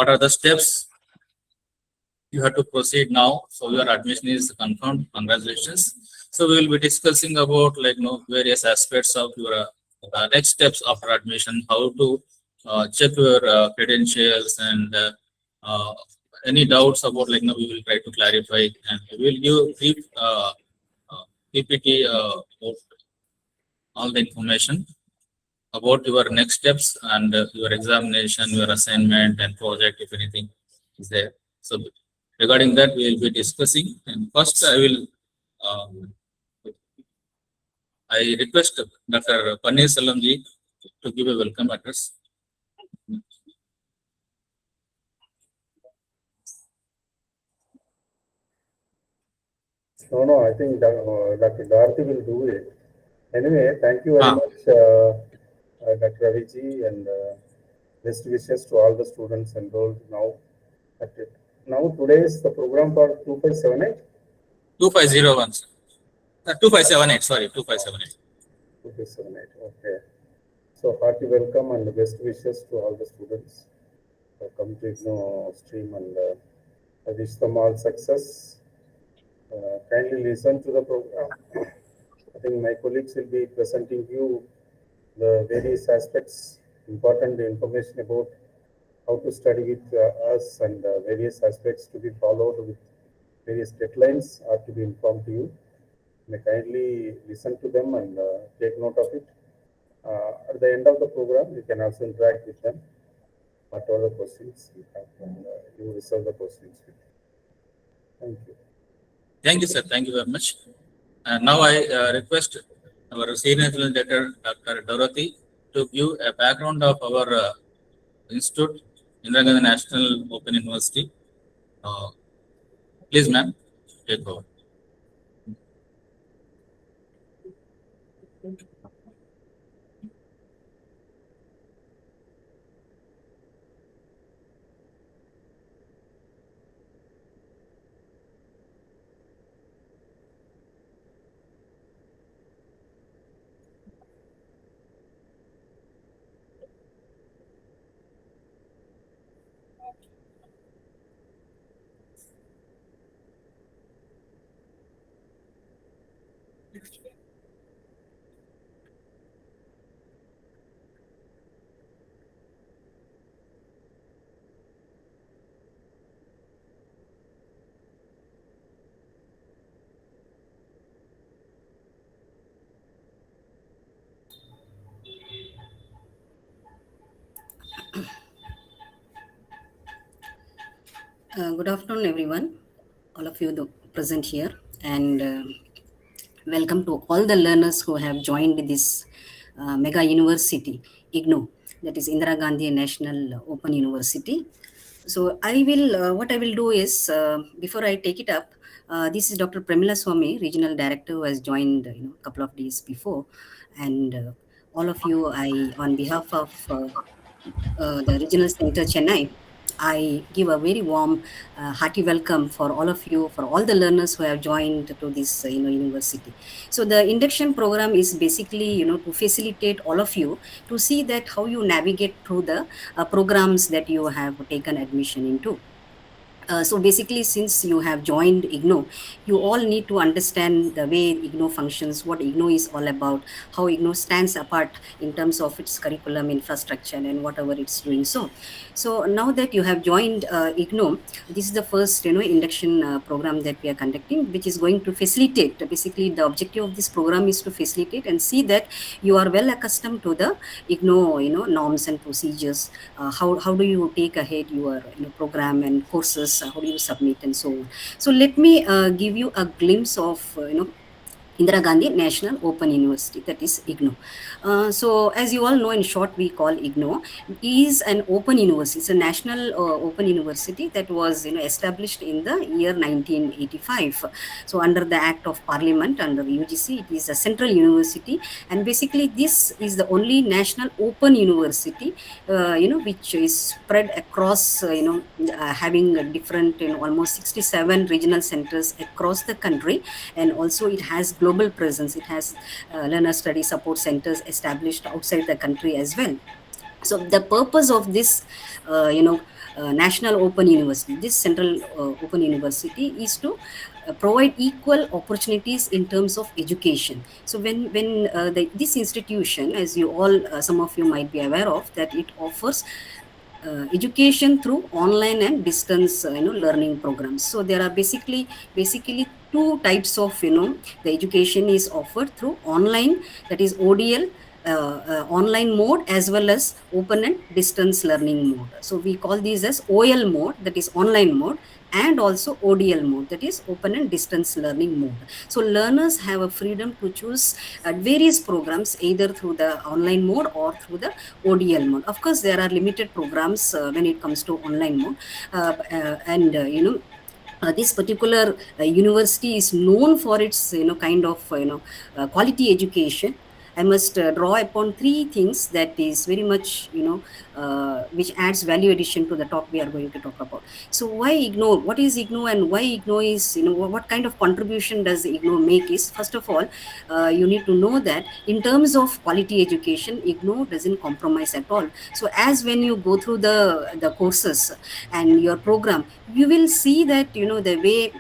what are the steps you have to proceed now. So your admission is confirmed. Congratulations. So we will be discussing about various aspects of your next steps after admission, how to check your credentials, and any doubts about we will try to clarify, and we will give brief PPT about all the information about your next steps and your examination, your assignment and project, if anything is there. So regarding that, we will be discussing. And first, I request Dr. Panir Salamji to give a welcome address. No, I think Dr. Dorothy will do it. Anyway, thank you very much, Dr. Raviji, and best wishes to all the students enrolled now. Now, today is the program for 2578? 2501. 2578, sorry, 2578. 2578, okay. So, hearty welcome and best wishes to all the students who come to IGNOU stream, and I wish them all success. Kindly listen to the program. I think my colleagues will be presenting you the various aspects, important information about how to study with us, and various aspects to be followed with various deadlines are to be informed to you. May kindly listen to them and take note of it. At the end of the program, you can also interact with them. Whatever the questions you have, and you resolve the questions with them. Thank you. Thank you, sir. Thank you very much. And now I request our senior director, Dr. Dorothy, to give a background of our institute, Indira Gandhi National Open University. Please, ma'am, take over. Good afternoon, everyone, all of you present here, and welcome to all the learners who have joined this mega university, IGNOU, that is Indira Gandhi National Open University. So what I will do is, before I take it up, this is Dr. Premila Swami, Regional Director, who has joined a couple of days before, and all of you, on behalf of the Regional Center Chennai, I give a very warm, hearty welcome for all of you, for all the learners who have joined to this, university. So the induction program is basically, to facilitate all of you to see that how you navigate through the programs that you have taken admission into. So basically, since you have joined IGNOU, you all need to understand the way IGNOU functions, what IGNOU is all about, how IGNOU stands apart in terms of its curriculum, infrastructure, and whatever it's doing. So now that you have joined IGNOU, this is the first induction program that we are conducting, which is going to facilitate. Basically, the objective of this program is to facilitate and see that you are well accustomed to the IGNOU norms and procedures. How do you take ahead your program and courses? How do you submit and so on. So let me give you a glimpse of Indira Gandhi National Open University, that is IGNOU. So as you all know, in short, we call IGNOU, is an open university. It's a national open university that was established in the year 1985. So under the Act of Parliament, under UGC, it is a central university, and basically this is the only national open university, which is spread across, having different, almost 67 regional centers across the country, and also it has global presence. It has learner study support centers established outside the country as well. So the purpose of this National Open University. This Central Open University is to provide equal opportunities in terms of education. So when this institution, as you all, some of you might be aware of, that it offers education through online and distance learning programs. So there are basically two types of the education is offered through online, that is ODL, online mode, as well as open and distance learning mode. So we call these as OL mode, that is online mode, and also ODL mode, that is open and distance learning mode. So learners have a freedom to choose various programs, either through the online mode or through the ODL mode. Of course, there are limited programs when it comes to online mode, and this particular university is known for its kind of quality education. I must draw upon three things that is very much which adds value addition to the talk we are going to talk about. So why IGNO? What is IGNO, and why IGNO is, what kind of contribution does IGNO make is, first of all, you need to know that in terms of quality education, IGNO doesn't compromise at all. So as when you go through the courses and your program, you will see that the way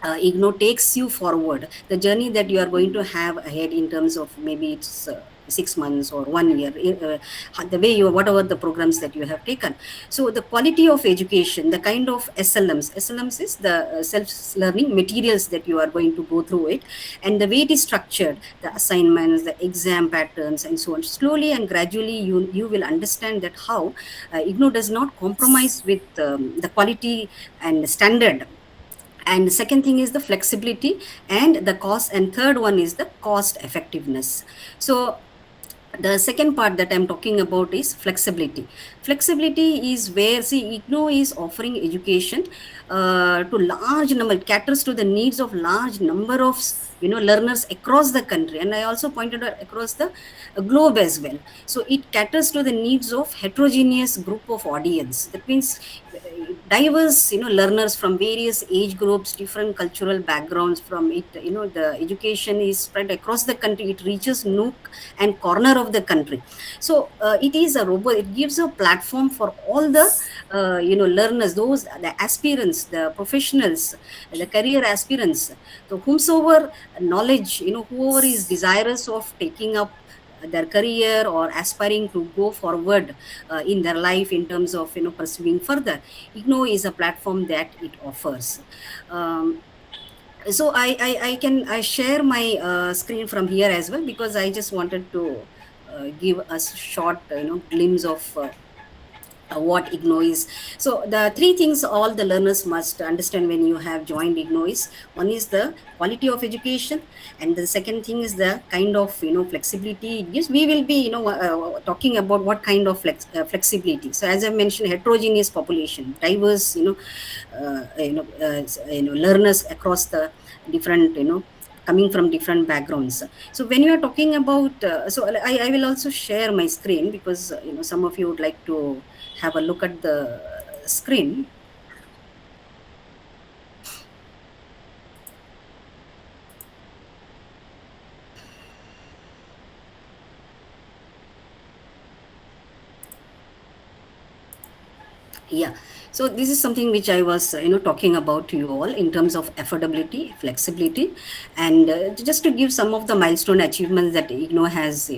IGNO takes you forward, the journey that you are going to have ahead in terms of maybe it's 6 months or 1 year, the way you, whatever the programs that you have taken. So the quality of education, the kind of SLMs is the self-learning materials that you are going to go through it, and the way it is structured, the assignments, the exam patterns, and so on. Slowly and gradually, you will understand that how IGNO does not compromise with the quality and standard. And the second thing is the flexibility and the cost, and third one is the cost effectiveness. So the second part that I'm talking about is flexibility. Flexibility is where, see, IGNO is offering education to large number, it caters to the needs of large number of learners across the country, and I also pointed out across the globe as well. So it caters to the needs of heterogeneous group of audience. That means diverse learners from various age groups, different cultural backgrounds. From it, the education is spread across the country, it reaches nook and corner of the country. So it is a robot, it gives a platform for all the learners, those, the aspirants, the professionals, the career aspirants, so whomsoever knowledge, whoever is desirous of taking up their career or aspiring to go forward in their life in terms of pursuing further, IGNO is a platform that it offers. So I share my screen from here as well, because I just wanted to give a short glimpse of what IGNO is. So the three things all the learners must understand when you have joined IGNO is, one is the quality of education, and the second thing is the kind of flexibility it gives. We will be talking about what kind of flexibility. So as I mentioned, heterogeneous population, diverse learners across the different coming from different backgrounds. So when you are talking about so I will also share my screen, because some of you would like to have a look at the screen. Yeah, so this is something which I was talking about to you all in terms of affordability, flexibility, and just to give some of the milestone achievements that IGNO has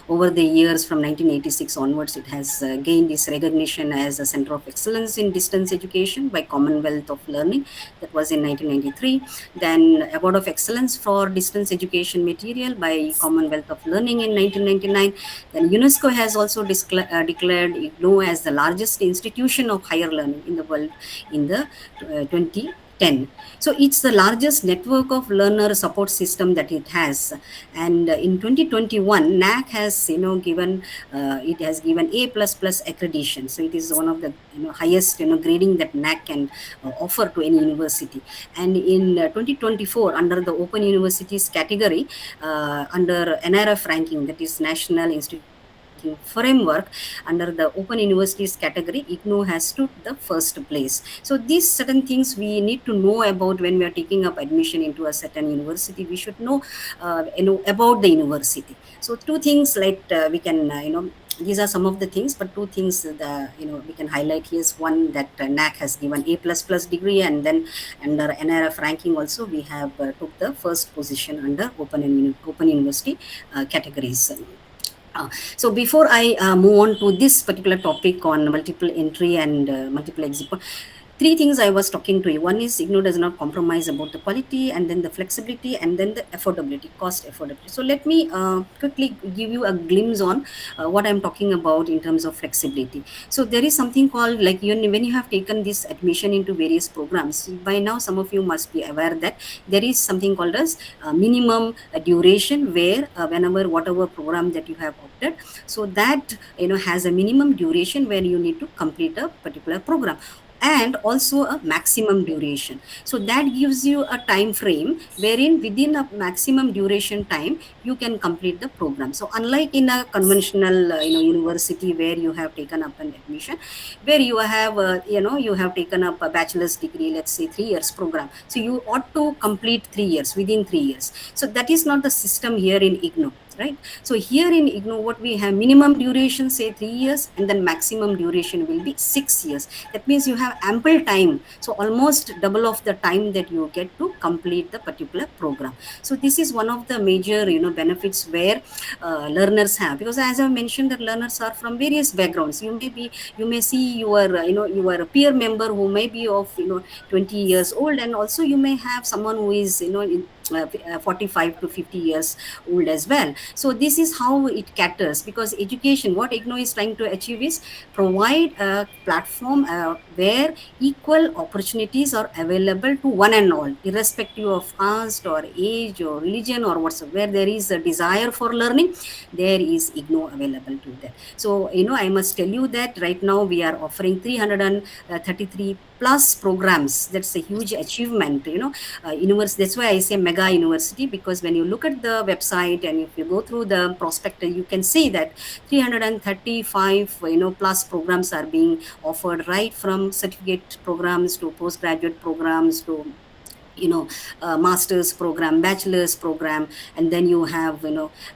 over the years from 1986 onwards. It has gained this recognition as a center of excellence in distance education by Commonwealth of Learning, that was in 1993. Then award of excellence for distance education material by Commonwealth of Learning in 1999. Then UNESCO has also declared IGNO as the largest institution of higher learning in the world in the 2010. So it's the largest network of learner support system that it has. And in 2021, NAC has given it has given A++ accreditation. So it is one of the highest grading that NAC can offer to any university. And in 2024, under the Open Universities category, under NRF ranking, that is National Institute framework, under the Open Universities category, IGNO has stood the first place. So these certain things we need to know about when we are taking up admission into a certain university. We should know about the university. So two things like we can these are some of the things, but two things that we can highlight here is one, that NAC has given A++ degree, and then under NRF ranking also we have took the first position under open university categories. So before I move on to this particular topic on multiple entry and multiple exit, three things I was talking to you. One is IGNOU does not compromise about the quality, and then the flexibility, and then the affordability, cost affordability. So let me quickly give you a glimpse on what I'm talking about in terms of flexibility. So there is something called, like, when you have taken this admission into various programs, by now some of you must be aware that there is something called as minimum duration, where whenever whatever program that you have opted, so that has a minimum duration where you need to complete a particular program, and also a maximum duration. So that gives you a time frame wherein within a maximum duration time you can complete the program. So unlike in a conventional university where you have taken up an admission, where you have you have taken up a bachelor's degree, let's say 3 years program, so you ought to complete 3 years, within 3 years. So that is not the system here in IGNOU, right? So here in IGNOU, what we have, minimum duration say 3 years, and then maximum duration will be 6 years. That means you have ample time, so almost double of the time that you get to complete the particular program. So this is one of the major benefits where learners have, because as I mentioned, that learners are from various backgrounds. You may see your your peer member who may be of 20 years old, and also you may have someone who is 45 to 50 years old as well. So this is how it caters, because education, what IGNOU is trying to achieve is provide a platform where equal opportunities are available to one and all, irrespective of caste or age or religion or whatsoever. Where there is a desire for learning, there is IGNOU available to that. So I must tell you that right now we are offering 333 plus programs. That's a huge achievement. That's why I say mega university, because when you look at the website and if you go through the prospectus, you can see that 335 plus programs are being offered, right from certificate programs to postgraduate programs to master's program, bachelor's program, and then you have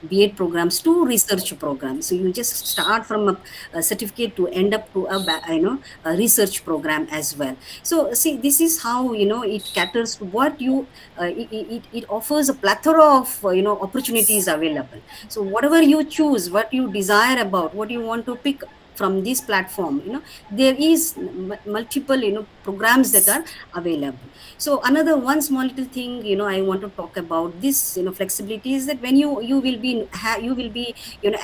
B.Ed programs to research programs. So you just start from a certificate to end up to a research program as well. So see, this is how it caters to what you it offers a plethora of opportunities available. So whatever you choose, what you desire about, what you want to pick from this platform, there is multiple programs that are available. So another one small little thing I want to talk about this flexibility is that when you will be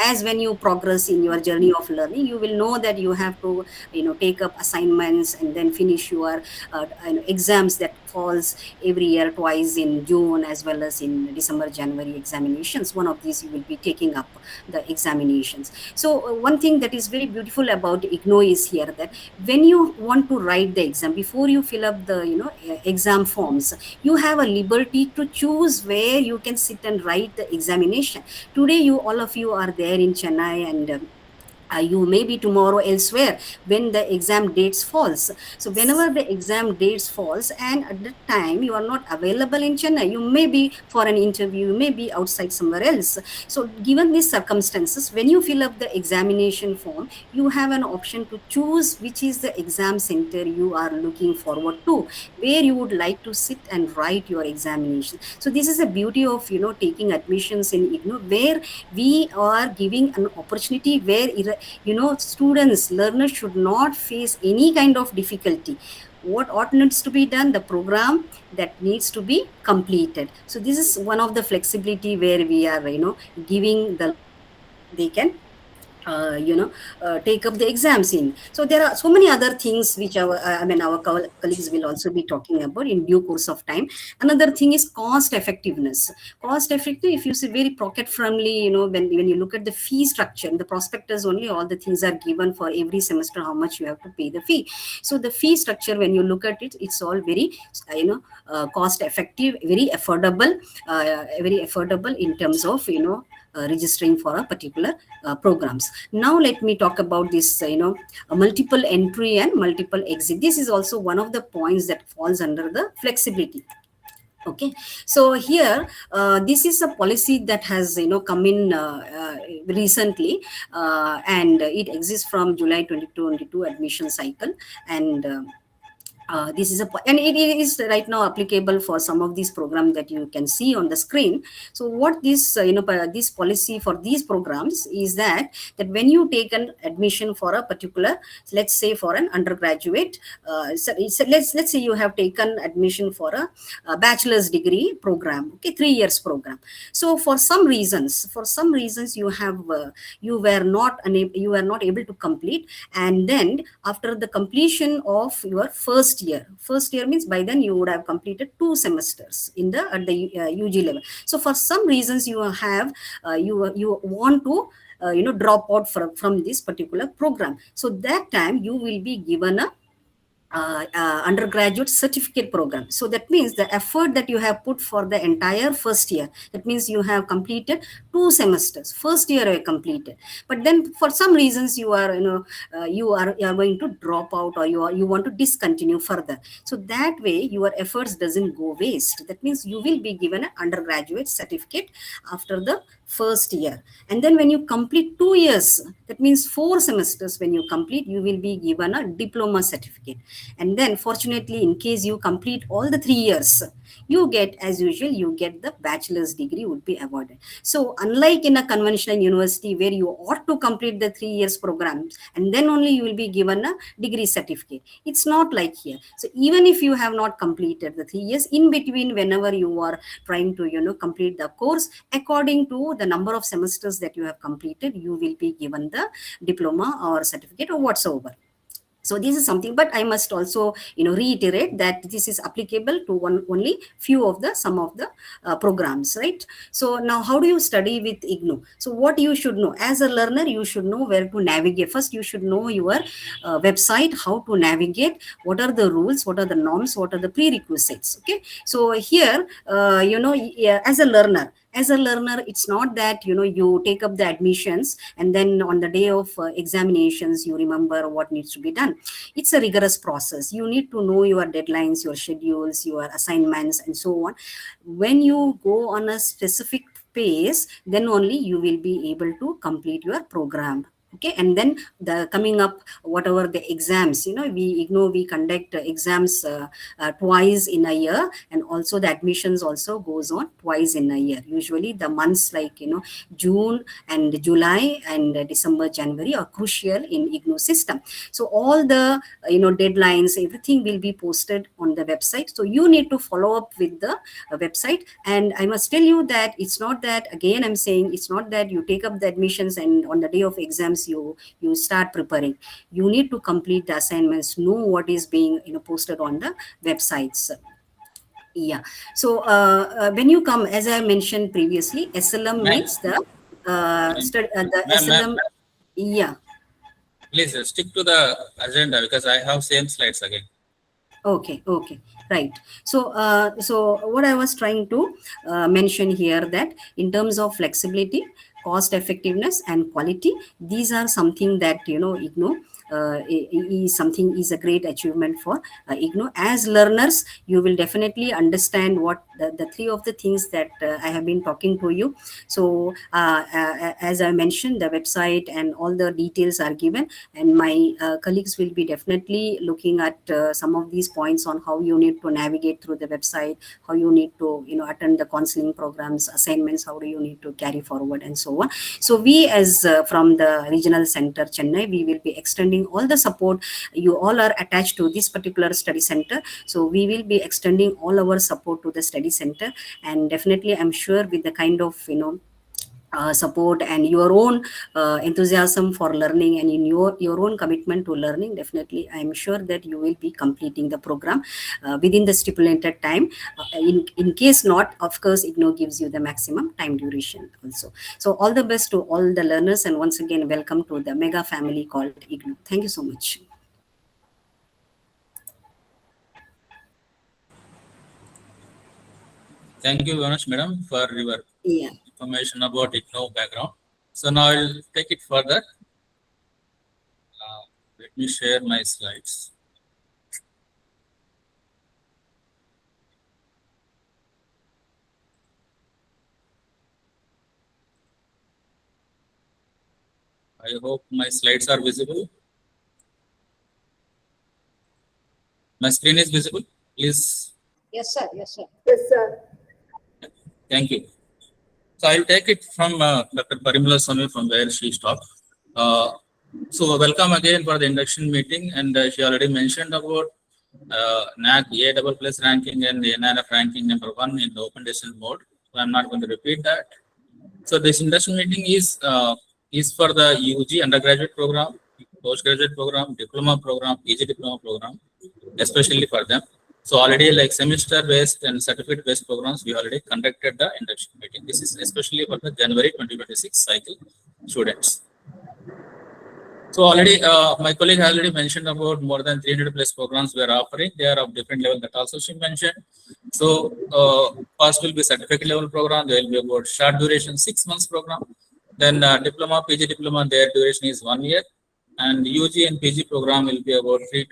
as when you progress in your journey of learning, you will know that you have to take up assignments and then finish your exams that falls every year, twice in June as well as in December, January examinations. One of these you will be taking up the examinations. So one thing that is very beautiful about IGNOU is here that when you want to write the exam, before you fill up the exam forms, you have a liberty to choose where you can sit and write the examination. Today all of you are there in Chennai, and you may be tomorrow elsewhere when the exam dates falls. So whenever the exam dates falls and at that time you are not available in Chennai, you may be for an interview, you may be outside somewhere else. So given these circumstances, when you fill up the examination form, you have an option to choose which is the exam center you are looking forward to, where you would like to sit and write your examination. So this is the beauty of taking admissions in IGNOU, where we are giving an opportunity where students, learners should not face any kind of difficulty. What ought needs to be done, the program that needs to be completed. So this is one of the flexibility where we are giving the they can take up the exams in. So there are so many other things which our colleagues will also be talking about in due course of time. Another thing is cost effectiveness. Cost effective, if you see, very pocket friendly. When you look at the fee structure in the prospectus, only all the things are given for every semester, how much you have to pay the fee. So the fee structure, when you look at it, it's all very cost effective, very affordable in terms of registering for a particular programs. Now let me talk about this multiple entry and multiple exit. This is also one of the points that falls under the flexibility. Okay, so here this is a policy that has come in recently, and it exists from July 2022 admission cycle. And this is and it is right now applicable for some of these programs that you can see on the screen. So what this this policy for these programs is that when you take an admission for a particular, let's say for an undergraduate, let's say you have taken admission for a bachelor's degree program, okay, 3 years program. So for some reasons you have you were not able to complete, and then after the completion of your first year means by then you would have completed 2 semesters in the at the UG level. So for some reasons you have you want to drop out from this particular program. So that time you will be given a undergraduate certificate program. So that means the effort that you have put for the entire first year, that means you have completed 2 semesters, first year you completed, but then for some reasons you are you are going to drop out, or you want to discontinue further. So that way your efforts doesn't go waste. That means you will be given an undergraduate certificate after the first year. And then when you complete 2 years, that means 4 semesters, when you complete, you will be given a diploma certificate. And then fortunately, in case you complete all the 3 years, you get, as usual, you get the bachelor's degree would be awarded. So unlike in a conventional university where you ought to complete the 3 years programs and then only you will be given a degree certificate, it's not like here. So even if you have not completed the 3 years, in between, whenever you are trying to complete the course, according to the number of semesters that you have completed, you will be given the diploma or certificate or whatsoever. So this is something, but I must also reiterate that this is applicable to only few of the some of the programs, right? So now, how do you study with IGNOU? So what you should know as a learner, you should know where to navigate. First you should know your website, how to navigate, what are the rules, what are the norms, what are the prerequisites. Okay, so here yeah, as a learner, it's not that you take up the admissions and then on the day of examinations you remember what needs to be done. It's a rigorous process. You need to know your deadlines, your schedules, your assignments, and so on. When you go on a specific pace, then only you will be able to complete your program. Okay, and then the coming up whatever the exams, we conduct exams twice in a year, and also the admissions also goes on twice in a year. Usually the months like June and July and December, January are crucial in IGNOU system. So all the deadlines, everything will be posted on the website. So you need to follow up with the website. And I must tell you that it's not that, again I'm saying, it's not that you take up the admissions and on the day of exams you start preparing. You need to complete the assignments, know what is being posted on the websites. Yeah. So when you come, as I mentioned previously, SLM Ma'am, means the the ma'am, SLM. Yeah. please stick to the agenda because I have same slides again. Okay, right. So what I was trying to mention here, that in terms of flexibility, cost effectiveness, and quality, these are something that IGNOU is a great achievement for IGNOU. As learners, you will definitely understand what the three of the things that I have been talking to you. So as I mentioned, the website and all the details are given, and my colleagues will be definitely looking at some of these points on how you need to navigate through the website, how you need to attend the counseling programs, assignments, how do you need to carry forward, and so on. So we, as from the regional center Chennai, we will be extending all the support. You all are attached to this particular study center, so we will be extending all our support to the study center. And definitely I'm sure with the kind of support and your own enthusiasm for learning, and in your own commitment to learning, definitely I am sure that you will be completing the program within the stipulated time. In case not, of course IGNOU gives you the maximum time duration also. So all the best to all the learners, and once again welcome to the mega family called IGNOU. Thank you so much. Thank you very much, madam, for your Yeah. information about IGNOU background. So now I'll take it further. Let me share my slides. I hope my slides are visible. My screen is visible. Please. Yes, sir. Yes, sir. Yes, sir. Thank you. So I'll take it from Dr. Parimala Swami from where she stopped. So welcome again for the induction meeting, and she already mentioned about NAC A++ ranking and the NRF ranking #1 in the open decision mode. So I'm not going to repeat that. So this induction meeting is for the UG undergraduate program, postgraduate program, diploma program, PG diploma program, especially for them. So already like semester-based and certificate-based programs, we already conducted the induction meeting. This is especially for the January 2026 cycle students. So already my colleague already mentioned about more than 300 plus programs we are offering. They are of different level that also she mentioned. So first will be certificate level program. There will be about short duration 6 months program. Then diploma, PG diploma, their duration is 1 year. And UG and PG program will be about 3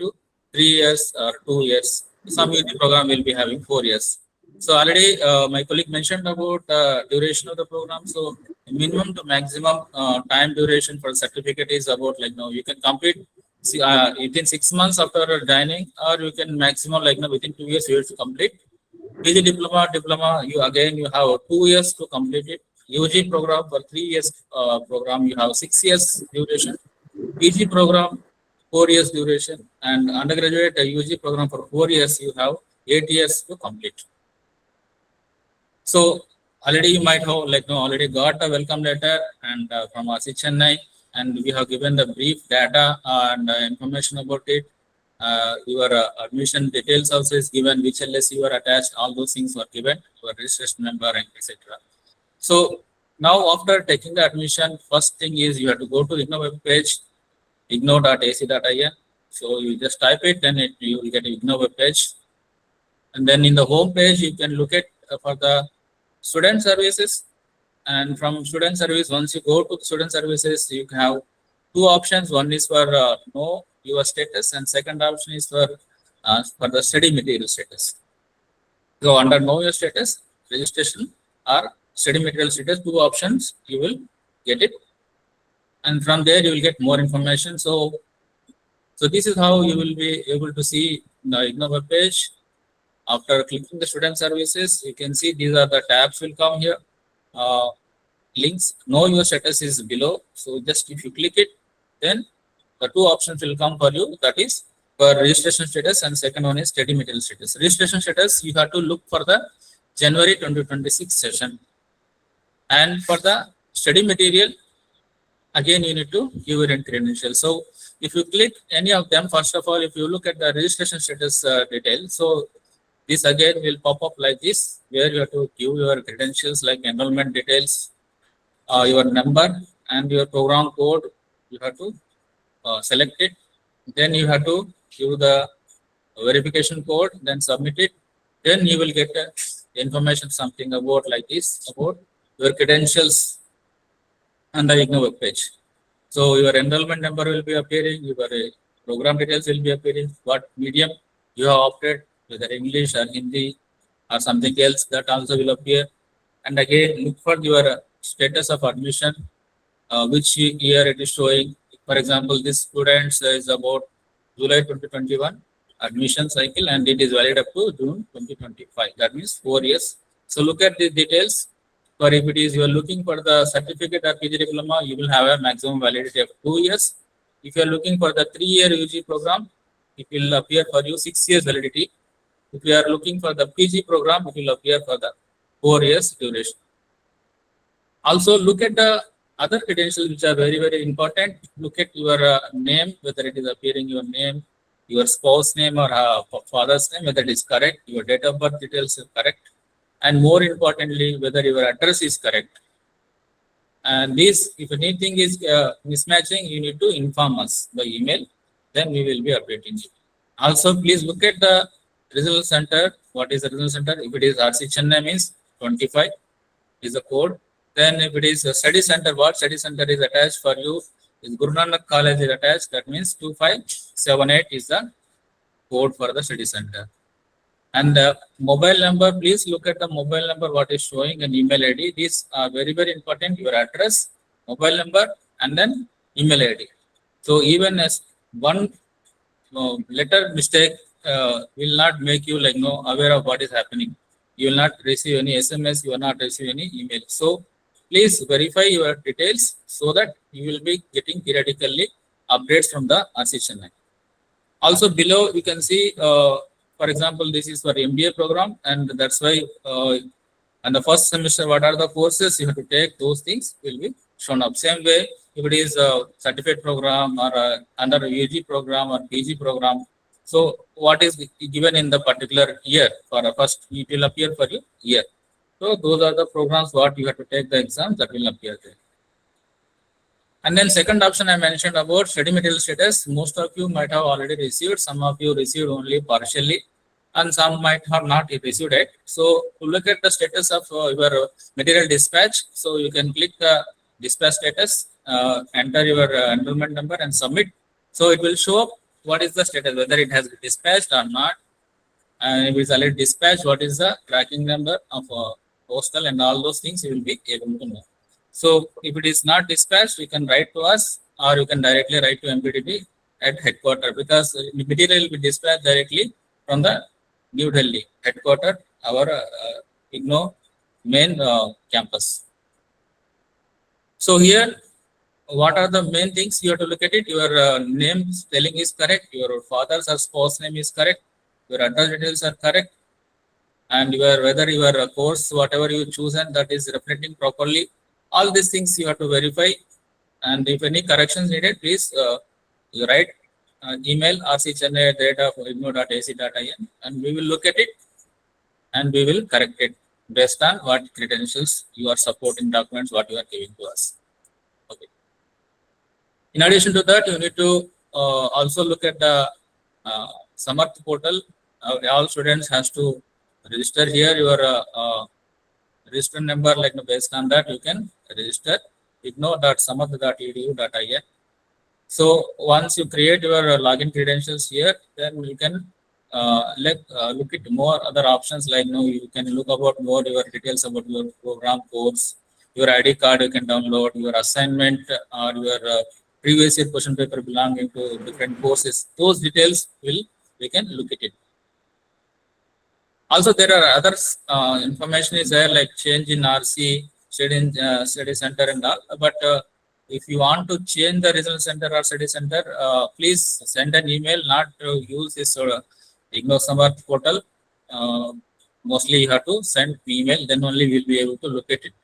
years or 2 years. Some UG program will be having 4 years. So already my colleague mentioned about duration of the program. So minimum to maximum time duration for certificate is about like now you can complete within 6 months after joining, or you can maximum like now within 2 years you have to complete. PG diploma, you have 2 years to complete it. UG program for 3 years program you have 6 years duration. PG program 4 years duration, and undergraduate UG program for 4 years you have 8 years to complete. So already you might have already got a welcome letter and from RC Chennai, and we have given the brief data and information about it. Your admission details also is given, which LS you are attached, all those things were given, your registration number and etc. So now after taking the admission, first thing is you have to go to IGNOU web page, ignou.ac.in. So you just type it, then you will get an IGNOU web page. And then in the home page, you can look at for the student services. And from student service, once you go to student services, you have two options. One is for know your status, and second option is for the study material status. So under know your status, registration or study material status, two options, you will get it. And from there, you will get more information. So this is how you will be able to see the IGNOU web page. After clicking the student services, you can see these are the tabs will come here. Links, know your status is below. So just if you click it, then the two options will come for you. That is for registration status, and second one is study material status. Registration status, you have to look for the January 2026 session. And for the study material, again, you need to give your credentials. So if you click any of them, first of all, if you look at the registration status detail, so this again will pop up like this, where you have to give your credentials like enrollment details, your number and your program code. You have to select it. Then you have to give the verification code, then submit it. Then you will get information something about like this, about your credentials on the IGNOU web page. So your enrollment number will be appearing, your program details will be appearing, what medium you have opted, whether English or Hindi or something else, that also will appear. And again, look for your status of admission, which year it is showing. For example, this students is about July 2021 admission cycle, and it is valid up to June 2025. That means 4 years. So look at the details. For if it is you are looking for the certificate or PG diploma, you will have a maximum validity of 2 years. If you are looking for the 3-year UG program, it will appear for you 6 years validity. If you are looking for the PG program, it will appear for the 4 years duration. Also look at the other credentials which are very, very important. Look at your name, whether it is appearing your name, your spouse name or father's name, whether it is correct, your date of birth details are correct, and more importantly, whether your address is correct. And this, if anything is mismatching, you need to inform us by email, then we will be updating you. Also, please look at the result center. What is the result center? If it is RC Chennai, means 25 is the code. Then if it is a study center, what study center is attached for you is Guru Nanak College is attached. That means 2578 is the code for the study center. And mobile number, please look at the mobile number, what is showing, an email ID. These are very, very important. Your address, mobile number, and then email ID. So even as one letter mistake will not make you aware of what is happening. You will not receive any SMS, you will not receive any email. So please verify your details so that you will be getting periodically updates from the RC Chennai. Also below you can see, for example, this is for MBA program, and that's why and the first semester, what are the courses you have to take, those things will be shown up. Same way, if it is a certificate program or under a UG program or PG program, so what is given in the particular year for a first, it will appear for your year. So those are the programs what you have to take the exam, that will appear there. And then second option I mentioned about study material status. Most of you might have already received, some of you received only partially, and some might have not received it. So to look at the status of your material dispatch, so you can click the dispatch status, enter your enrollment number and submit. So it will show up what is the status, whether it has dispatched or not. And if it's already dispatched, what is the tracking number of postal, and all those things you will be able to know. So if it is not dispatched, you can write to us, or you can directly write to MPDB at headquarters, because the material will be dispatched directly from the New Delhi headquarters, our IGNO main campus. So here, what are the main things you have to look at it? Your name spelling is correct, your father's or spouse name is correct, your address details are correct, and whether your course, whatever you chosen, that is reflecting properly. All these things you have to verify, and if any corrections needed, please you write email rc.chennai@igno.ac.in, and we will look at it and we will correct it based on what credentials you are supporting documents, what you are giving to us. Okay. In addition to that, you need to also look at the Samarth portal. All students has to register here your register number, based on that you can register igno.samarth.edu.in. So once you create your login credentials here, then you can look at more other options, you can look about more your details about your program course, your ID card you can download, your assignment or your previous year question paper belonging to different courses. Those details we can look at it. Also, there are other information is there, like change in RC, study center and all. But if you want to change the result center or study center, please send an email, not to use this IGNO Samarth portal. Mostly you have to send email, then only we'll be able to look at it,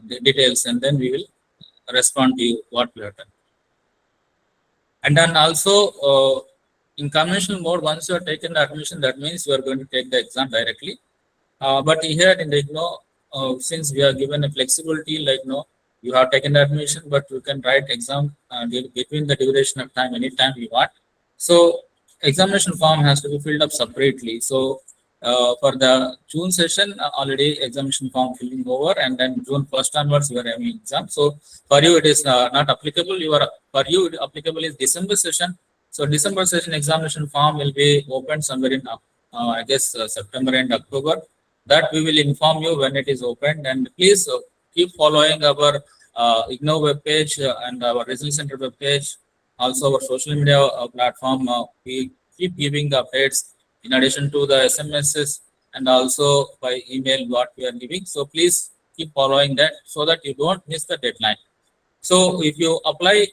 the details, and then we will respond to you what we have done. And then also, in conventional mode, once you are taken the admission, that means you are going to take the exam directly. But here in the IGNO, since we are given a flexibility, you have taken the admission, but you can write exam between the duration of time, anytime you want. So examination form has to be filled up separately. So for the June session, already examination form filling over, and then June 1st onwards you are having exam. So for you it is not applicable. For you applicable is December session. So December session examination form will be opened somewhere in I guess September and October. That we will inform you when it is opened, and please keep following our IGNO web page and our Result Center web page, also our social media platform. We keep giving the updates in addition to the SMSs and also by email what we are giving. So please keep following that so that you don't miss the deadline. So if you apply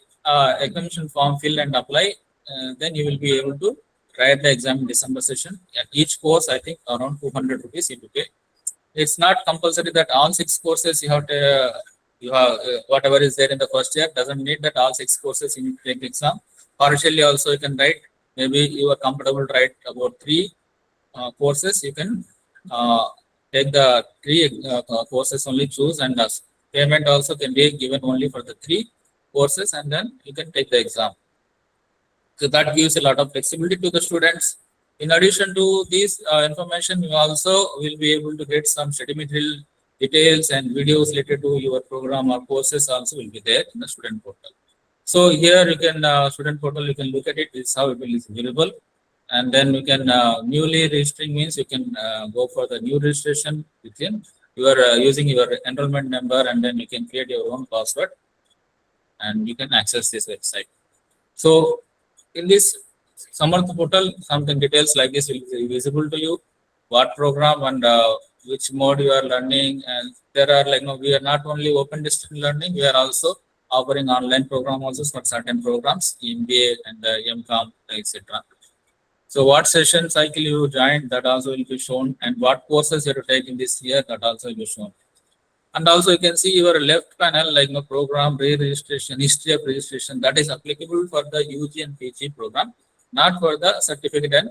examination form, fill and apply, then you will be able to write the exam in December session. At each course, I think around 200 rupees you pay. It's not compulsory that all 6 courses you have to, whatever is there in the first year, doesn't need that all 6 courses you need to take exam. Partially also you can write, maybe you are comfortable to write about 3 courses, you can take the 3 courses only, choose, and payment also can be given only for the 3 courses, and then you can take the exam. So that gives a lot of flexibility to the students. In addition to this information, you also will be able to get some study material details and videos related to your program or courses also will be there in the student portal. So here you can, student portal, you can look at it, this is how it will is available. And then you can, newly registering means you can go for the new registration within, you are using your enrollment number, and then you can create your own password. and you can access this website. So in this Samarth portal, something details like this will be visible to you, what program and which mode you are learning. And there are we are not only open distance learning, we are also offering online program also for certain programs, MBA and MCOM, etc. So what session cycle you joined, that also will be shown, and what courses you have to take in this year, that also will be shown. And also you can see your left panel, program re-registration, history of registration, that is applicable for the UG and PG program, not for the certificate and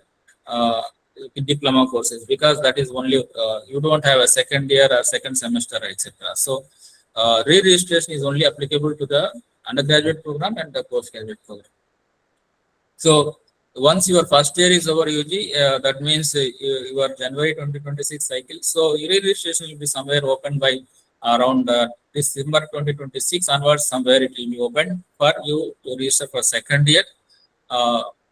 diploma courses, because that is only, you don't have a second year or second semester, etc. So re-registration is only applicable to the undergraduate program and the postgraduate program. So once your first year is over UG, that means your January 2026 cycle. So re-registration will be somewhere open by around December 2026 onwards. Somewhere it will be open for you to register for second year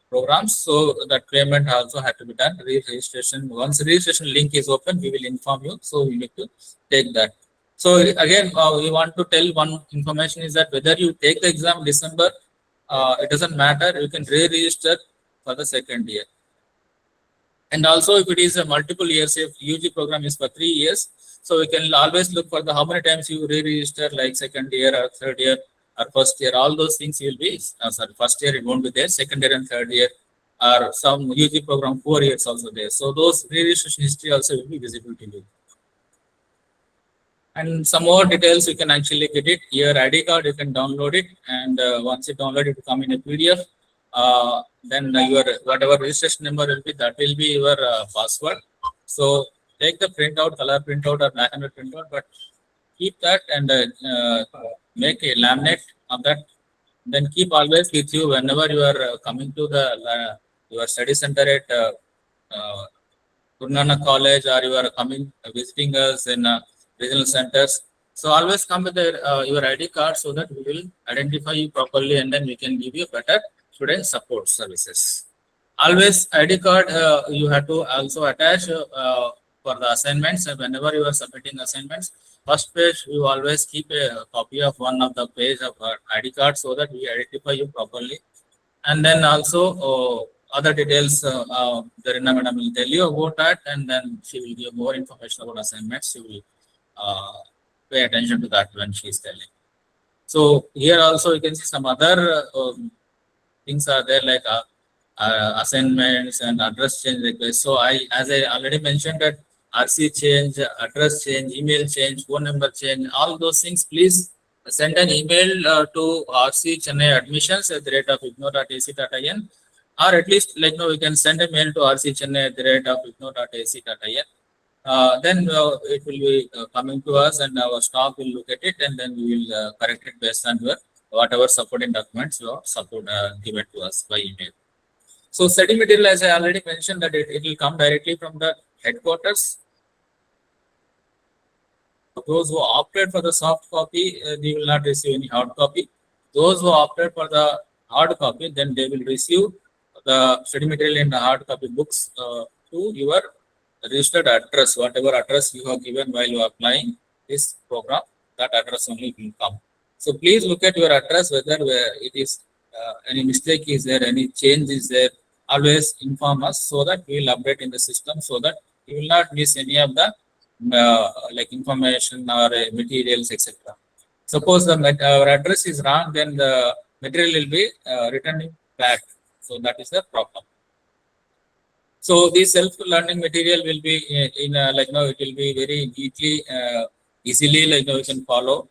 programs. So that payment also had to be done. Re-registration. Once registration link is open, we will inform you. So you need to take that. So again, we want to tell one information is that whether you take the exam December, it doesn't matter. You can re-register for the second year. And also, if it is a multiple years, if UG program is for 3 years, so we can always look for the how many times you re-register, like second year or third year or first year. All those things will be sorry, first year it won't be there. Second year and third year, or some UG program 4 years also there. So those re-registration history also will be visible to you. And some more details you can actually get it. Your ID card, you can download it, and once you download it, will come in a PDF. Then your whatever registration number will be, that will be your password. So take the printout, color printout or black and white printout, but keep that and make a laminate of that. Then keep always with you whenever you are coming to the your study center at Guru College, or you are coming visiting us in regional centers. So always come with your ID card so that we will identify you properly, and then we can give you better student support services. Always ID card you have to also attach for the assignments. Whenever you are submitting assignments, first page you always keep a copy of one of the page of ID card so that we identify you properly. And then also other details, Darina madam will tell you about that, and then she will give more information about assignments. She will pay attention to that when she is telling. So here also you can see some other things are there, like assignments and address change requests. So as I already mentioned, that RC change, address change, email change, phone number change, all those things, please send an email to RC Chennai admissions at the rate of igno.ac.in, or at least we can send a mail to RC Chennai at the rate of igno.ac.in. Then it will be coming to us, and our staff will look at it, and then we will correct it based on whatever supporting documents you support given to us by email. So study material, as I already mentioned, that it will come directly from the headquarters. Those who opted for the soft copy, they will not receive any hard copy. Those who opted for the hard copy, then they will receive the study material in the hard copy books to your registered address, whatever address you have given while you are applying this program, that address only will come. So please look at your address, whether it is any mistake is there, any change is there, always inform us so that we will update in the system, so that you will not miss any of the information or materials, etc. Suppose our address is wrong, then the material will be returning back. So that is the problem. So the self-learning material will be it will be very neatly, easily you can follow.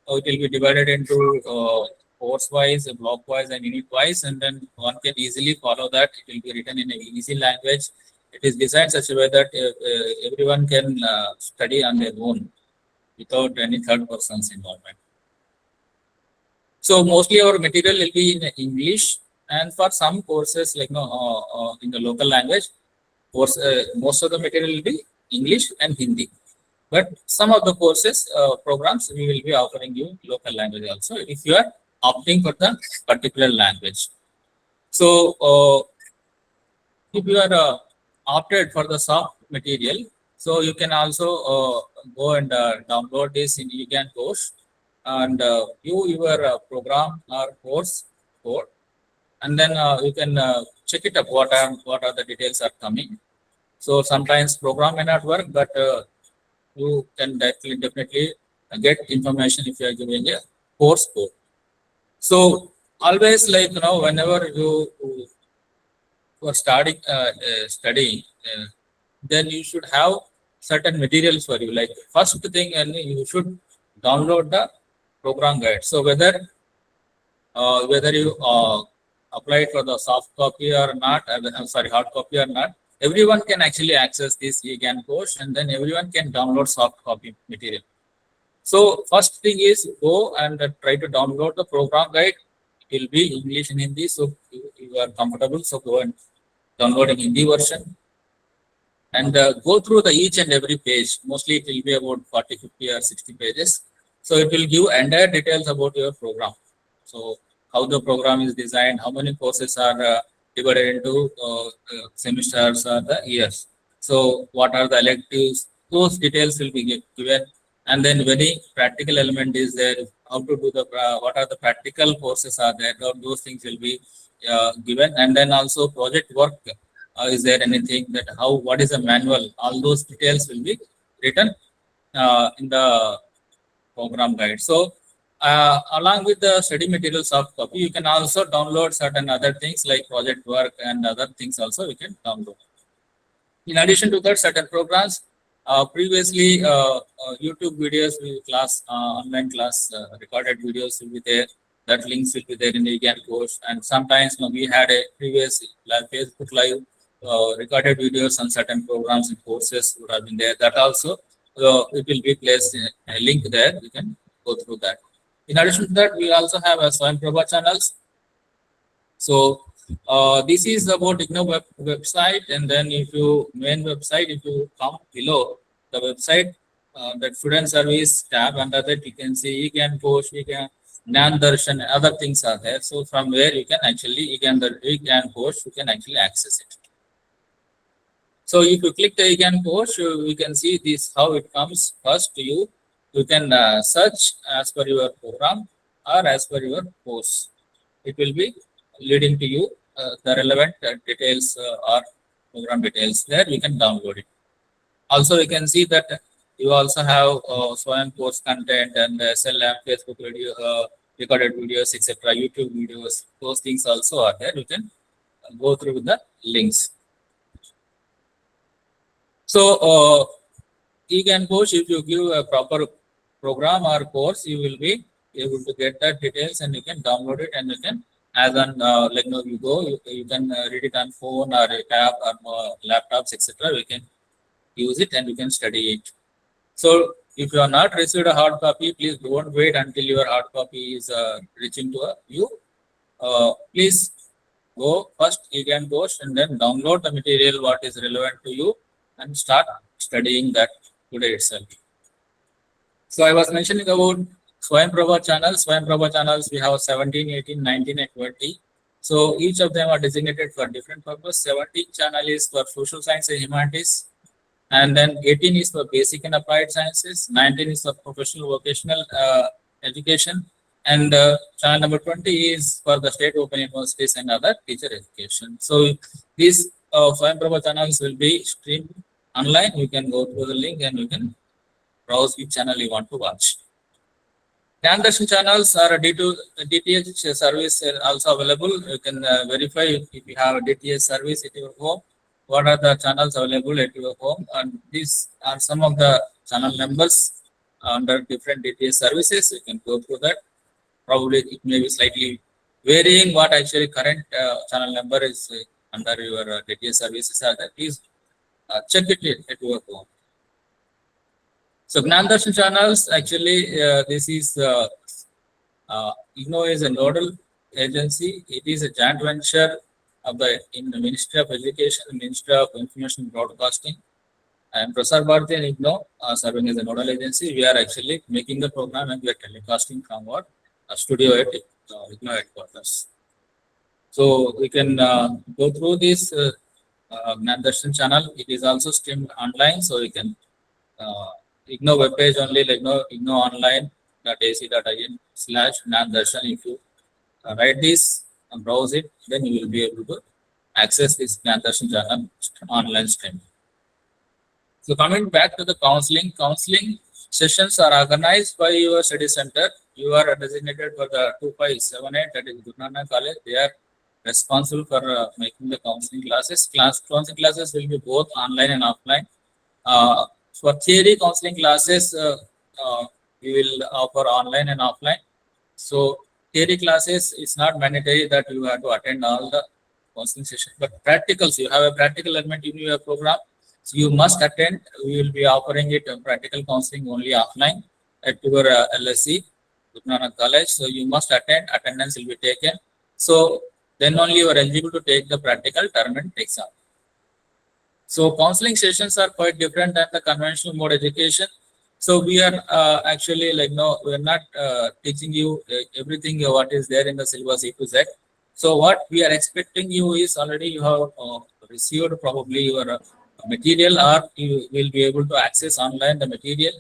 It will be divided into course-wise, block-wise, and unit-wise, and then one can easily follow that. It will be written in an easy language. It is designed such a way that everyone can study on their own without any third person's involvement. So mostly our material will be in English, and for some courses in the local language, most of the material will be English and Hindi. But some of the courses, programs, we will be offering you local language also, if you are opting for the particular language. So if you are opted for the soft material, so you can also go and download this in eGAN course, and view your program or course code, and then you can check it up what are the details are coming. So sometimes program may not work, but you can definitely get information if you are giving a course code. So always, like, whenever you are studying, then you should have certain materials for you. Like first thing, and you should download the program guide. So whether you apply for the soft copy or not, I'm sorry, hard copy or not, everyone can actually access this eGAN course, and then everyone can download soft copy material. So first thing is go and try to download the program guide. It will be English and Hindi, so you are comfortable. So go and download in Hindi version, and go through the each and every page. Mostly it will be about 40, 50 or 60 pages. So it will give entire details about your program. So how the program is designed, how many courses are divided into semesters or the years. So what are the electives? Those details will be given. And then very practical element is there. How to do the, what are the practical courses are there? Those things will be given. And then also project work. Is there anything that what is a manual? All those details will be written in the program guide. So along with the study material soft copy, you can also download certain other things like project work and other things also you can download. In addition to that, certain programs, previously YouTube videos, online class recorded videos will be there. That links will be there in the eGAN course. And sometimes we had a previous Facebook Live recorded videos on certain programs and courses would have been there. That also it will be placed in a link there. You can go through that. In addition to that, we also have a Swayamprabha channels. So this is about IGNOU website, and then if you main website, if you come below the website, that student service tab, under that you can see eGAN course, eGAN Darshan, other things are there. So from where you can actually eGAN course, you can actually access it. So if you click the eGAN course, you can see this how it comes first to you. You can search as per your program or as per your course. It will be leading to you the relevant details or program details there. You can download it. Also, you can see that you also have Swayam course content and SLM, Facebook video, recorded videos, etc., YouTube videos. Those things also are there. You can go through the links. So eGAN course, if you give a proper program or course, you will be able to get that details, and you can download it, and you can, as on you go, you can read it on phone or a tab or laptops, etc. You can use it and you can study it. So if you are not received a hard copy, please don't wait until your hard copy is reaching to you. Please go first eGAN course and then download the material what is relevant to you and start studying that today itself. So I was mentioning about Swayamprabha channels. Swayamprabha channels, we have 17, 18, 19, and 20. So each of them are designated for different purpose. 17 channel is for social science and humanities. And then 18 is for basic and applied sciences. 19 is for professional vocational education. And channel number 20 is for the state open universities and other teacher education. So these Swayamprabha channels will be streamed online. You can go through the link and you can browse which channel you want to watch. Induction channels are a DTH service also available. You can verify if you have a DTH service at your home. What are the channels available at your home? And these are some of the channel numbers under different DTH services. You can go through that. Probably it may be slightly varying what actually current channel number is under your DTH services are there. Please check it at your home. So Darshan channels, actually, this is IGNOU is a nodal agency. It is a joint venture of in the Ministry of Education and Ministry of Information Broadcasting. And Prasar Bharati and IGNOU are serving as a nodal agency. We are actually making the program and we are telecasting from our studio at IGNOU headquarters. So we can go through this Darshan channel. It is also streamed online, so you can IGNOU webpage only, like IGNOU online. induction.ac.in/Nandarshan. If you write this and browse it, then you will be able to access this Nandarshan channel online stream. So coming back to the counseling sessions are organized by your study center. You are designated for the 2578, that is Guru Nanak College. They are responsible for making the counseling classes. Counseling classes will be both online and offline. For theory counseling classes, we will offer online and offline. So theory classes, it's not mandatory that you have to attend all the counseling sessions, but practicals, you have a practical element in your program. So you must attend. We will be offering it practical counseling only offline at your LSC, Guru Nanak College. So you must attend. Attendance will be taken. So then only you are eligible to take the practical term and exam. So counseling sessions are quite different than the conventional mode education. So we are actually we are not teaching you everything what is there in the syllabus A to Z. So what we are expecting you is already you have received probably your material, or you will be able to access online the material,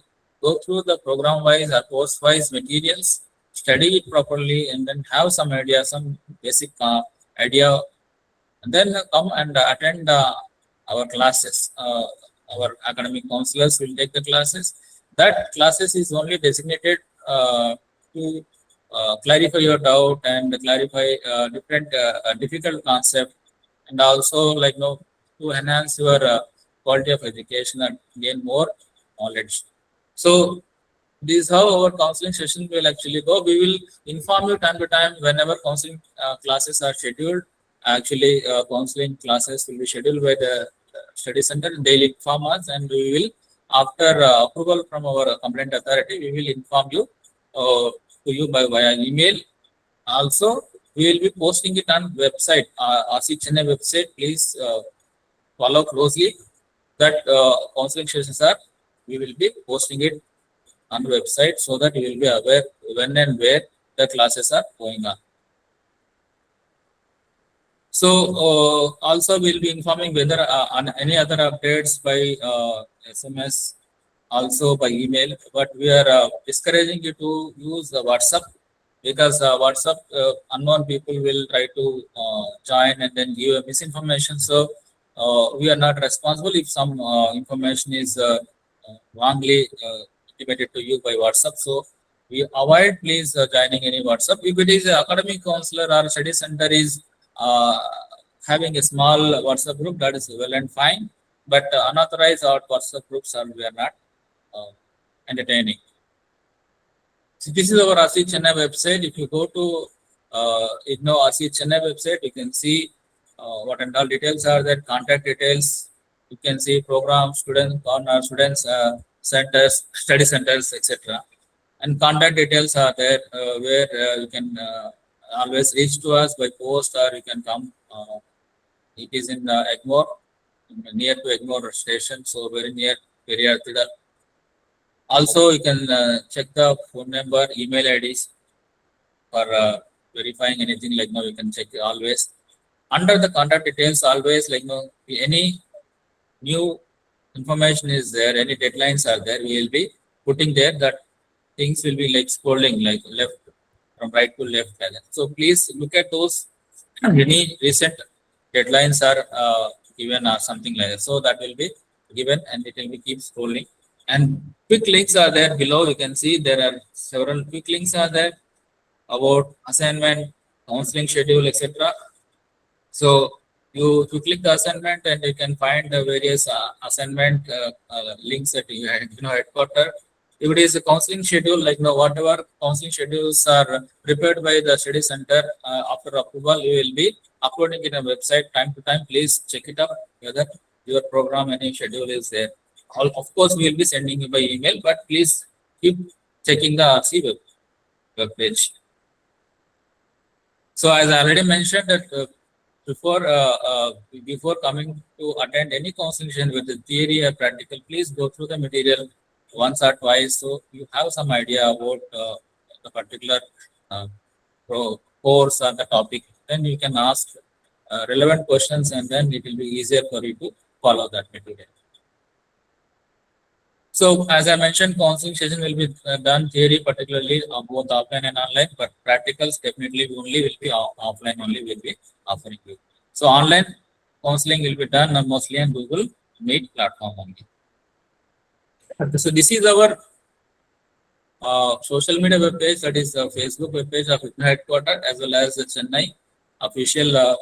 go through the program wise or course wise materials, study it properly, and then have some idea, some basic idea, and then come and attend our classes. Our academic counselors will take the classes. That classes is only designated to clarify your doubt and clarify different difficult concept, and also to enhance your quality of education and gain more knowledge. So this is how our counseling session will actually go. We will inform you time to time whenever counseling classes are scheduled. Actually, counseling classes will be scheduled by the study center. They will inform us, and we will, after approval from our complaint authority, we will inform you to you by via email. Also, we will be posting it on website, RC Chennai website. Please follow closely that counseling sessions are. We will be posting it on the website so that you will be aware when and where the classes are going on. So also we'll be informing whether on any other updates by SMS, also by email, but we are discouraging you to use WhatsApp, because WhatsApp unknown people will try to join and then give misinformation. So we are not responsible if some information is wrongly intimated to you by WhatsApp. So we avoid please joining any WhatsApp. If it is an academic counselor or study center is having a small WhatsApp group, that is well and fine, but unauthorized or WhatsApp groups are we are not entertaining. So this is our RC Chennai website. If you go to RC Chennai website, you can see what and all details are there, contact details. You can see program, students, corner, students, centers, study centers, etc. And contact details are there where you can always reach to us by post, or you can come. It is in Egmore, near to Egmore station, so very near Periyar Thidar. Also, you can check the phone number, email IDs for verifying anything. You can check always. Under the contact details, always any new information is there, any deadlines are there, we will be putting there. That things will be scrolling left from right to left. So please look at those. Any recent deadlines are given or something like that. So that will be given, and it will be keep scrolling. And quick links are there below. You can see there are several quick links are there about assignment, counseling schedule, etc. So you click the assignment, and you can find the various assignment links at headquarter. If it is a counseling schedule, whatever counseling schedules are prepared by the study center, after approval, you will be uploading it on website time to time. Please check it out whether your program any schedule is there. Of course, we will be sending you by email, but please keep checking the RC web page. So as I already mentioned that before coming to attend any counseling session with the theory or practical, please go through the material once or twice, so you have some idea about the particular course or the topic. Then you can ask relevant questions, and then it will be easier for you to follow that material. So as I mentioned, counseling session will be done theory particularly both offline and online, but practicals definitely only will be offline only will be offering you. So online counseling will be done mostly on Google Meet platform only. So this is our social media web page, that is Facebook web page of IGNO headquarters, as well as the Chennai official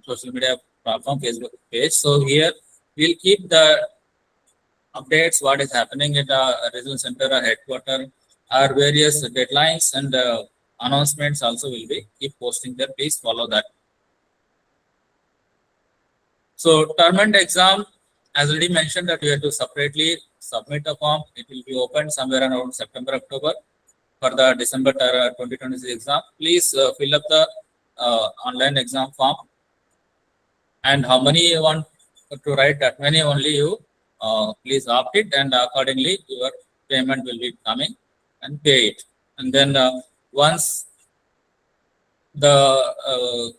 social media platform Facebook page. So here we'll keep the updates what is happening at the regional center or headquarters, or various deadlines and announcements also will be keep posting there. Please follow that. So term and exam, as already mentioned, that you have to separately submit a form. It will be opened somewhere around September, October for the December 2026 exam. Please fill up the online exam form, and how many you want to write, that many only you please opt it, and accordingly your payment will be coming and pay it. And then once the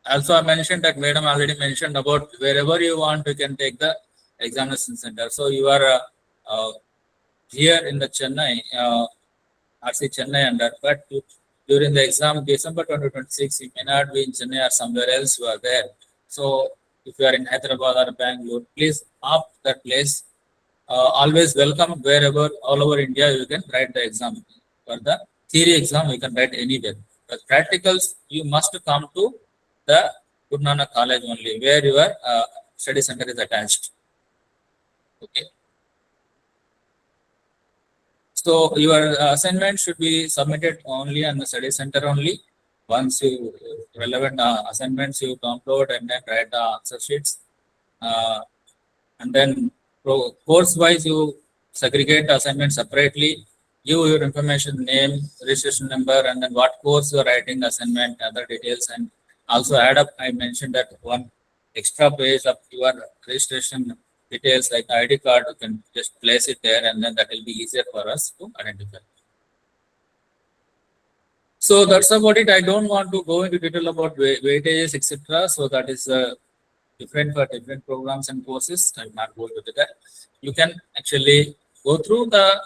also I mentioned that madam already mentioned about wherever you want you can take the examination center. So you are here in the Chennai, RC Chennai under, but during the exam December 2026 you may not be in Chennai or somewhere else you are there. So if you are in Hyderabad or Bangalore, please opt that place. Always welcome wherever, all over India, you can write the exam. For the theory exam, you can write anywhere. But practicals, you must come to the Guru Nanak College only, where your study center is attached. Okay. So your assignment should be submitted only on the study center only. Once you relevant assignments you download and then write the answer sheets, and then course wise you segregate the assignment separately. Give your information, name, registration number, and then what course you are writing the assignment, other details, and also add up. I mentioned that one extra page of your registration details like ID card, you can just place it there, and then that will be easier for us to identify. So that's about it. I don't want to go into detail about weightages, etc. So that is different for different programs and courses. I will not go into that. You can actually go through the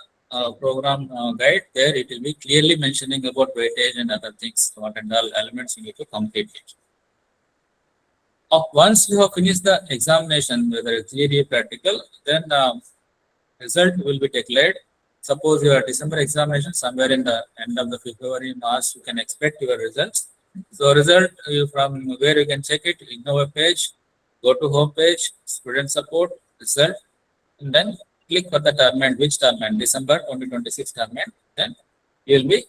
program guide. There it will be clearly mentioning about weightage and other things, what and all elements you need to complete it. Once you have finished the examination, whether it's theory or practical, then result will be declared. Suppose your December examination, somewhere in the end of the February, March, you can expect your results. So result from where you can check it, IGNO web page, go to home page, student support, result, and then click for the term, which term, December 2026 term, then you will be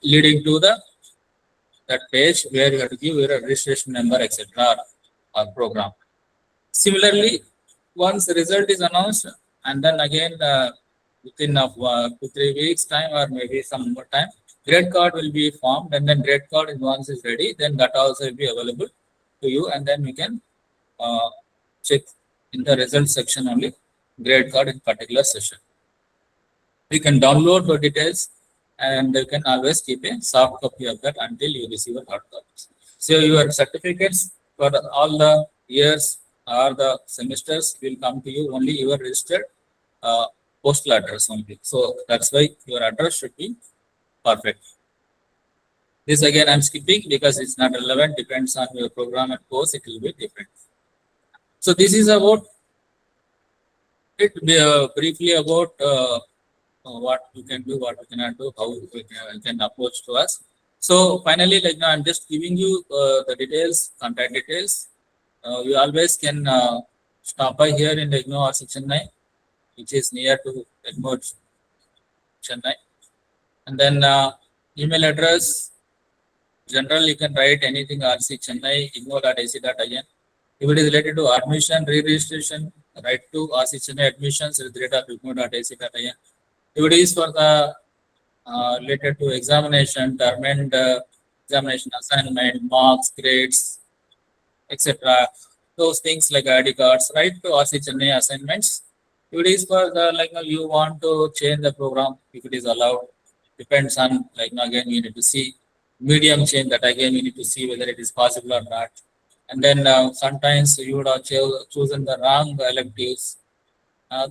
leading to that page where you have to give your registration number, etc. or program. Similarly, once the result is announced, and then again within 2 to 3 weeks time or maybe some more time, grade card will be formed, and then grade card once is ready, then that also will be available to you, and then we can check in the result section only grade card in particular session. You can download the details, and you can always keep a soft copy of that until you receive a hard copy. So your certificates for all the years or the semesters will come to you only your registered postal address only. So that's why your address should be perfect. This again I'm skipping because it's not relevant, depends on your program and course, it will be different. So this is about it, briefly about what you can do, what you cannot do, how you can approach to us. So finally, like now I'm just giving you the details, contact details. You always can stop by here in the IGNO RC Chennai, which is near to IGNO Chennai. And then email address, general, you can write anything RC Chennai, igno.ac.in. If it is related to admission, re-registration, write to RC Chennai admissions, igno.ac.in. If it is for the related to examination, term and examination assignment, marks, grades, etc. Those things like ID cards, write to RC Chennai assignments. If it is for the like you want to change the program, if it is allowed, depends on like again you need to see medium change, that again we need to see whether it is possible or not. And then sometimes you would have chosen the wrong electives,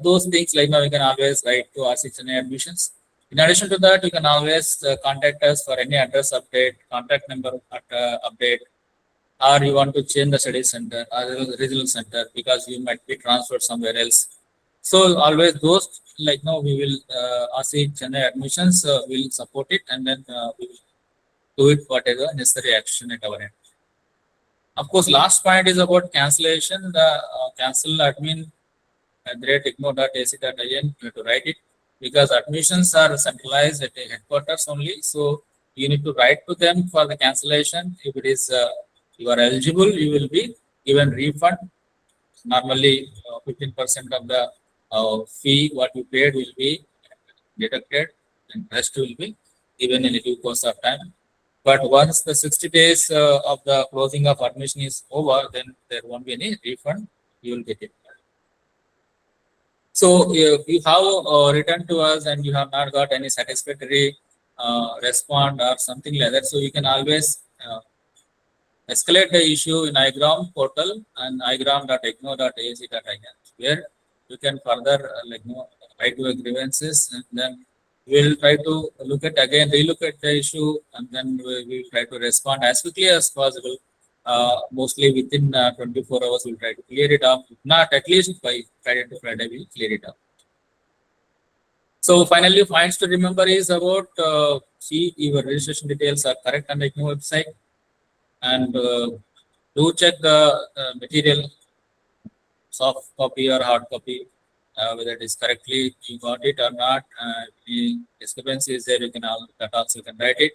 Those things like now you can always write to our CHNA admissions. In addition to that, you can always contact us for any address update, contact number update, or you want to change the study center or the regional center because you might be transferred somewhere else. So always those like now we will see Chennai admissions will support it, and then we will do it whatever necessary action at our end. Of course, last point is about cancellation. The cancel admin @igno.ac.in, you have to write it because admissions are centralized at the headquarters only. So you need to write to them for the cancellation. If it is you are eligible, you will be given refund. Normally, 15% of the fee what you paid will be deducted, and rest will be given in a due course of time. But once the 60 days of the closing of admission is over, then there won't be any refund. You will get it. So if you have written to us and you have not got any satisfactory response or something like that, so you can always escalate the issue in iGram portal and igram.igno.ac.in, where you can further write your grievances, and then we'll try to relook at the issue, and then we'll try to respond as quickly as possible. Mostly within 24 hours, we'll try to clear it up. If not, at least by Friday to Friday, we'll clear it up. So finally, points to remember is about see your registration details are correct on the IGNO website, and do check the material, soft copy or hard copy, whether it is correctly you got it or not. The discrepancy is there, you can that also you can write it.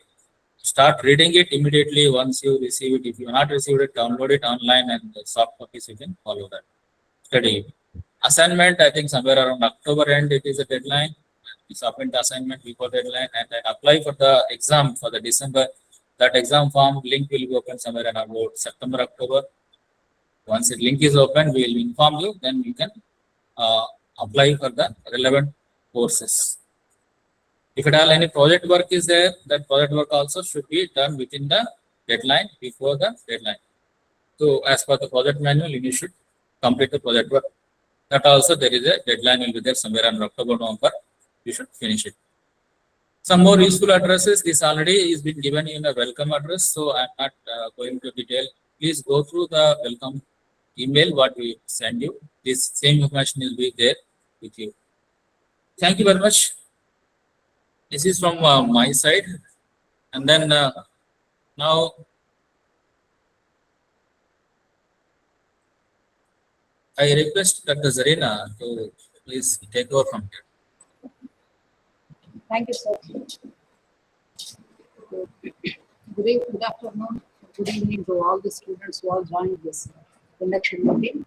Start reading it immediately once you receive it. If you have not received it, download it online, and the soft copies you can follow that. Study it. Assignment, I think somewhere around October end, it is a deadline. You submit the assignment before deadline, and then apply for the exam for the December. That exam form link will be open somewhere around about September, October. Once the link is open, we will inform you. Then you can apply for the relevant courses. If at all any project work is there, that project work also should be done within the deadline, before the deadline. So as per the project manual, you should complete the project work. That also there is a deadline will be there somewhere around October, November. You should finish it. Some more useful addresses. This already is been given in a welcome address, so I'm not going to detail. Please go through the welcome email what we send you. This same information will be there with you. Thank you very much. This is from my side, and then now I request Dr. Zarina to please take over from here. Thank you, sir. Good afternoon, good evening to all the students who have joined this induction meeting.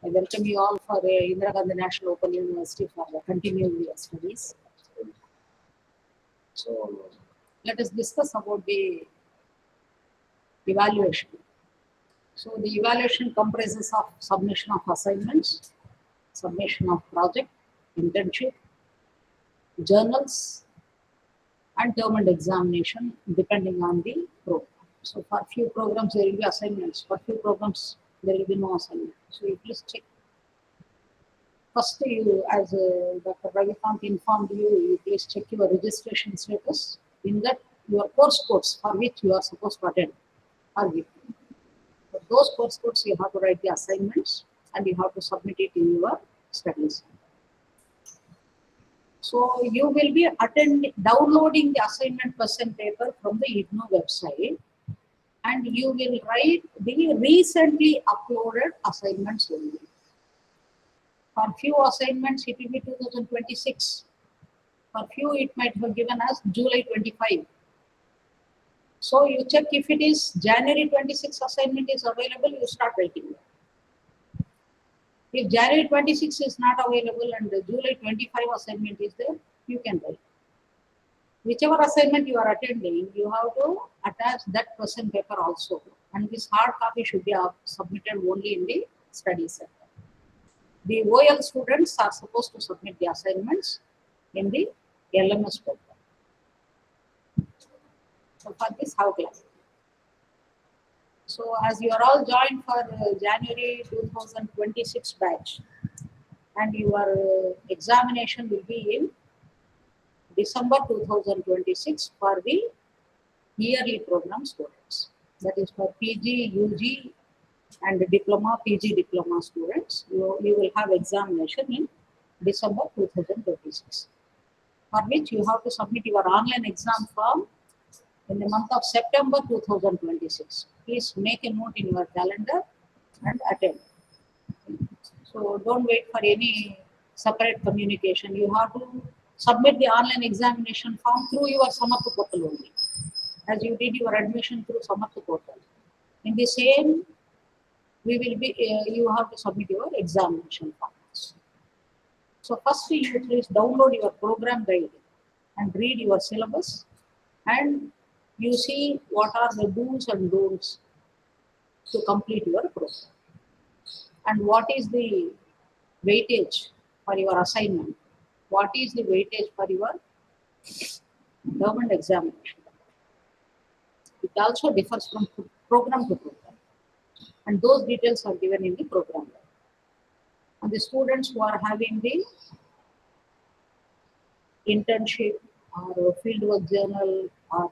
I welcome you all for Indira Gandhi National Open University for continuing your studies. So let us discuss about the evaluation. So the evaluation comprises of submission of assignments, submission of project, internship, journals, and term and examination depending on the program. So for few programs there will be assignments, for few programs there will be no assignment. So you please check. First, you, as Dr. Ravikant informed you, you please check your registration status. In that, your course codes for which you are supposed to attend are given. For those course codes, you have to write the assignments and you have to submit it in your studies. So you will be downloading the assignment question paper from the IGNO website, and you will write the recently uploaded assignments only. For few assignments, it will be 2026. For few, it might have given us July 25. So you check if it is January 26 assignment is available, you start writing it. If January 26 is not available and the July 25 assignment is there, you can write. Whichever assignment you are attending, you have to attach that question paper also. And this hard copy should be submitted only in the study center. The OL students are supposed to submit the assignments in the LMS program. So for this, how class? So as you are all joined for January 2026 batch, and your examination will be in December 2026 for the yearly program students. That is for PG, UG and diploma, PG diploma students. You will have examination in December 2026, for which you have to submit your online exam form in the month of September 2026. Please make a note in your calendar and attend. So don't wait for any separate communication. You have to submit the online examination form through your Samarth portal only, as you did your admission through Samarth portal. In the same, you have to submit your examination forms. So first you please download your program guide and read your syllabus, and you see what are the do's and don'ts to complete your program, and what is the weightage for your assignment, what is the weightage for your government examination. It also differs from program to program, and those details are given in the program guide. And the students who are having the internship or fieldwork journal or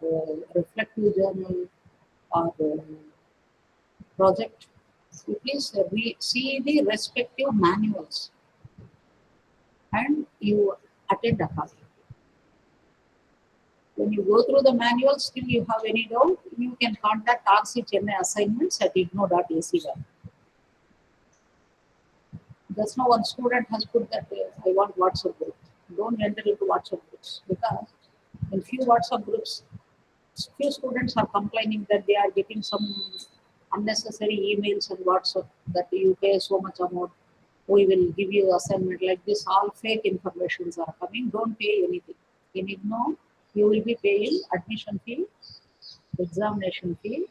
reflective journal or project, you please see the respective manuals and you attend accordingly. When you go through the manuals, still you have any doubt, you can contact RC Chennai assignments at igno.ac. Just now one student has put that I want WhatsApp group. Don't enter into WhatsApp groups, because in few WhatsApp groups, few students are complaining that they are getting some unnecessary emails and WhatsApp that you pay so much amount, we will give you assignment like this. All fake informations are coming. Don't pay anything. In IGNO, you will be paying admission fee, examination fee,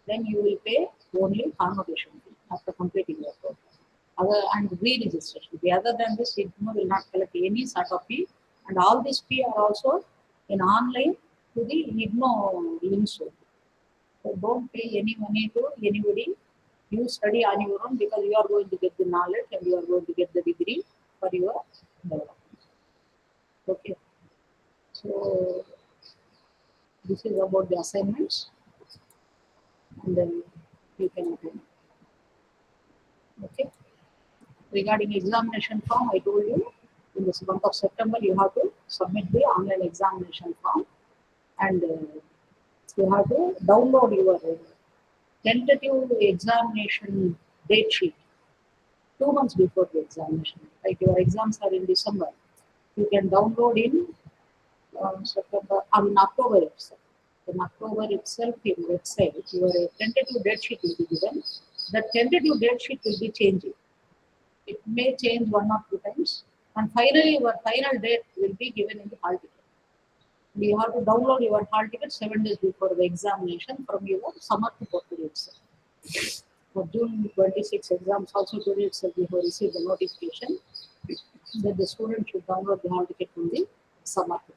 then you will pay only convocation fee after completing your program. And re-registration. Other than this, IGNO will not collect any sort of fee, and all these fee are also in online to the IGNO links. So don't pay any money to anybody. You study on your own, because you are going to get the knowledge and you are going to get the degree for your development. Okay. So this is about the assignments, and then you can attend. Okay. Regarding examination form, I told you in this month of September you have to submit the online examination form, and you have to download your tentative examination date sheet 2 months before the examination. Like your exams are in December, you can download in September, in October itself. In October itself, in website, your tentative date sheet will be given. The tentative date sheet will be changing. It may change 1 or 2 times, and finally your final date will be given in the hall ticket. You have to download your hall ticket 7 days before the examination from your Samarth portal itself. For June 26 exams, also today itself we have received the notification that the student should download the hall ticket from the Samarth.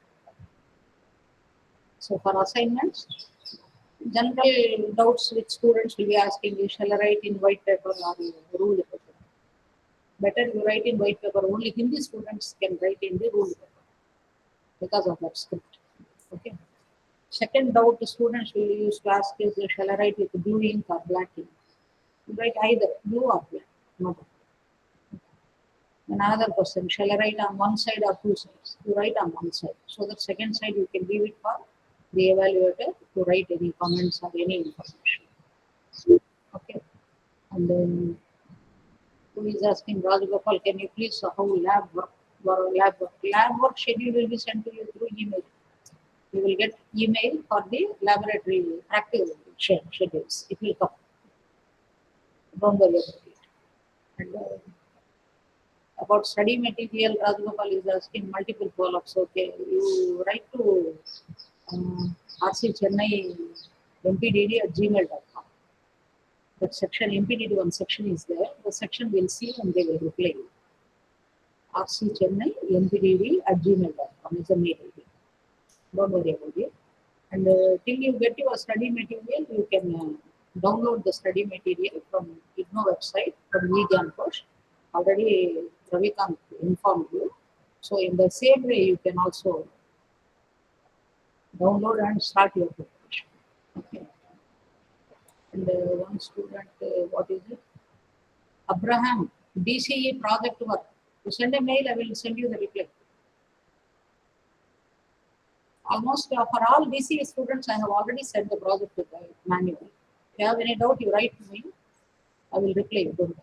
So for assignments, general doubts which students will be asking is, shall I write in white paper or ruled paper? Better you write in white paper. Only Hindi students can write in the ruled paper because of that script. Okay. Second doubt the students will use to ask is, shall I write with blue ink or black ink? You write either blue or black. No. Another question, shall I write on one side or 2 sides? You write on one side. So the second side you can leave it for the evaluator to write any comments or any information. Okay. And then who is asking, Rajagopal, can you please how lab work? Lab work schedule will be sent to you through email. You will get email for the laboratory practical schedules. It will come. Don't worry about it. And about study material, Rajagopal is asking multiple follow-ups. Okay, you write to RC Chennai mpdd@gmail.com. That section, MPDD one section is there. The section will see and they will reply. RC Chennai mpdd@gmail.com is a mail ID. Don't worry about it. And till you get your study material, you can download the study material from IGNO website from eGyan Post. Already Ravikant informed you. So in the same way, you can also download and start your preparation. Okay. And one student, what is it? Abraham, DCE project work. You send a mail, I will send you the reply. Almost for all DCE students, I have already sent the project manual. If you have any doubt, you write to me. I will reply. Don't worry.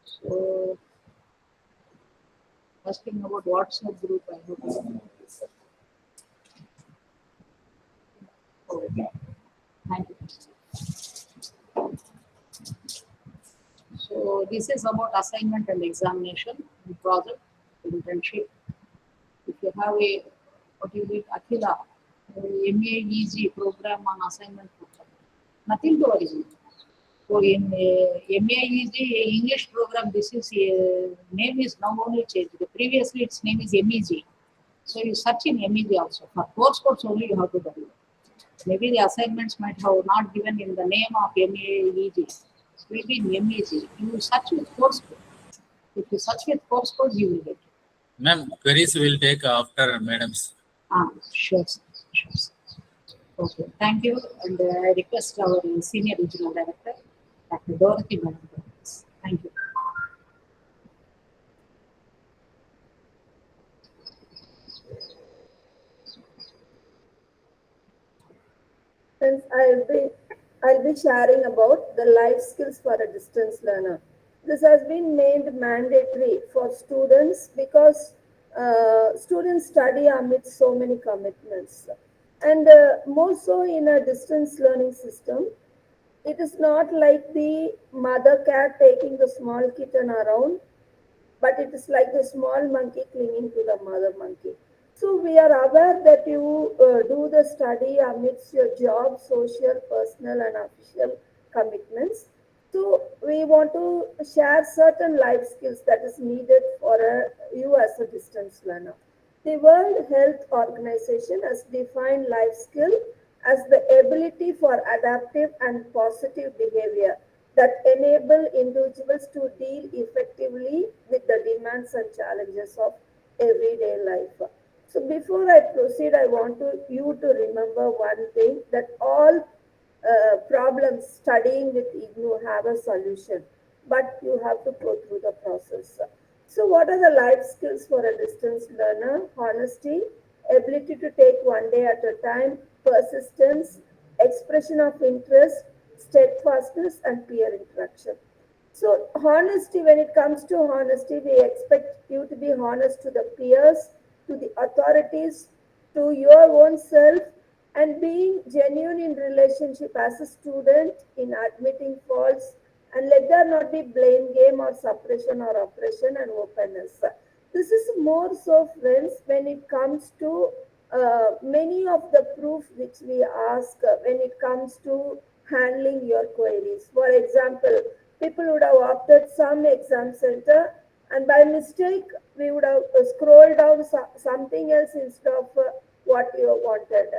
So, asking about WhatsApp group, I hope. Okay. Thank you. So this is about assignment and examination and project internship. If you have a what you need Akila MAEG program on assignment program, nothing to worry. So in MAEG English program, this is name is now only changed. Previously its name is MEG. So you search in MEG also. For course codes only you have to do. Maybe the assignments might have not given in the name of MAEG. It will be in MEG. You search with course code. If you search with course code, you will get it. Ma'am, queries will take after madams. Sure, sir. Sure, sir. Okay, thank you. And I request our senior regional director, Dr. Dorothy Madam. Thank you. Friends, I'll be sharing about the life skills for a distance learner. This has been made mandatory for students because students study amidst so many commitments. And more so in a distance learning system, it is not like the mother cat taking the small kitten around, but it is like the small monkey clinging to the mother monkey. So we are aware that you do the study amidst your job, social, personal, and official commitments. So we want to share certain life skills that is needed for you as a distance learner. The World Health Organization has defined life skill as the ability for adaptive and positive behavior that enable individuals to deal effectively with the demands and challenges of everyday life. So before I proceed, I want you to remember one thing, that all problems studying with IGNU have a solution, but you have to go through the process. So what are the life skills for a distance learner? Honesty, ability to take one day at a time, persistence, expression of interest, steadfastness, and peer interaction. So, honesty, when it comes to honesty, we expect you to be honest to the peers, to the authorities, to your own self, and being genuine in relationship as a student in admitting faults, and let there not be blame game or suppression or oppression and openness. This is more so, friends, when it comes to many of the proof which we ask when it comes to handling your queries. For example, people would have opted some exam center, and by mistake we would have scrolled down something else instead of what you wanted.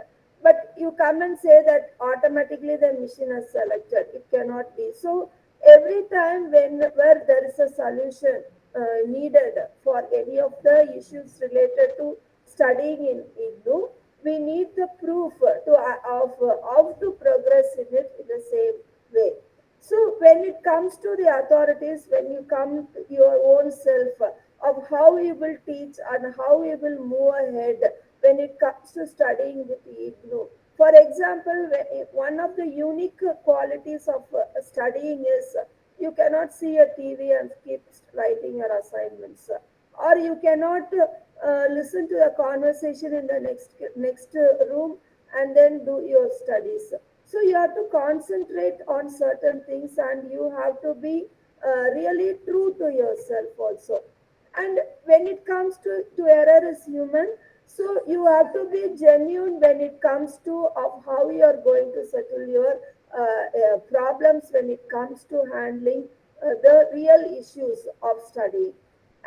But you come and say that automatically the machine has selected. It cannot be. So every time whenever there is a solution needed for any of the issues related to studying in IGNU, we need the proof of how to progress in it in the same way. So when it comes to the authorities, when you come to your own self of how you will teach and how you will move ahead when it comes to studying with IGNU. For example, one of the unique qualities of studying is you cannot see a TV and keep writing your assignments, or you cannot listen to a conversation in the next room and then do your studies. So you have to concentrate on certain things, and you have to be really true to yourself also. And when it comes to error is human, so you have to be genuine when it comes to of how you are going to settle your problems when it comes to handling the real issues of studying.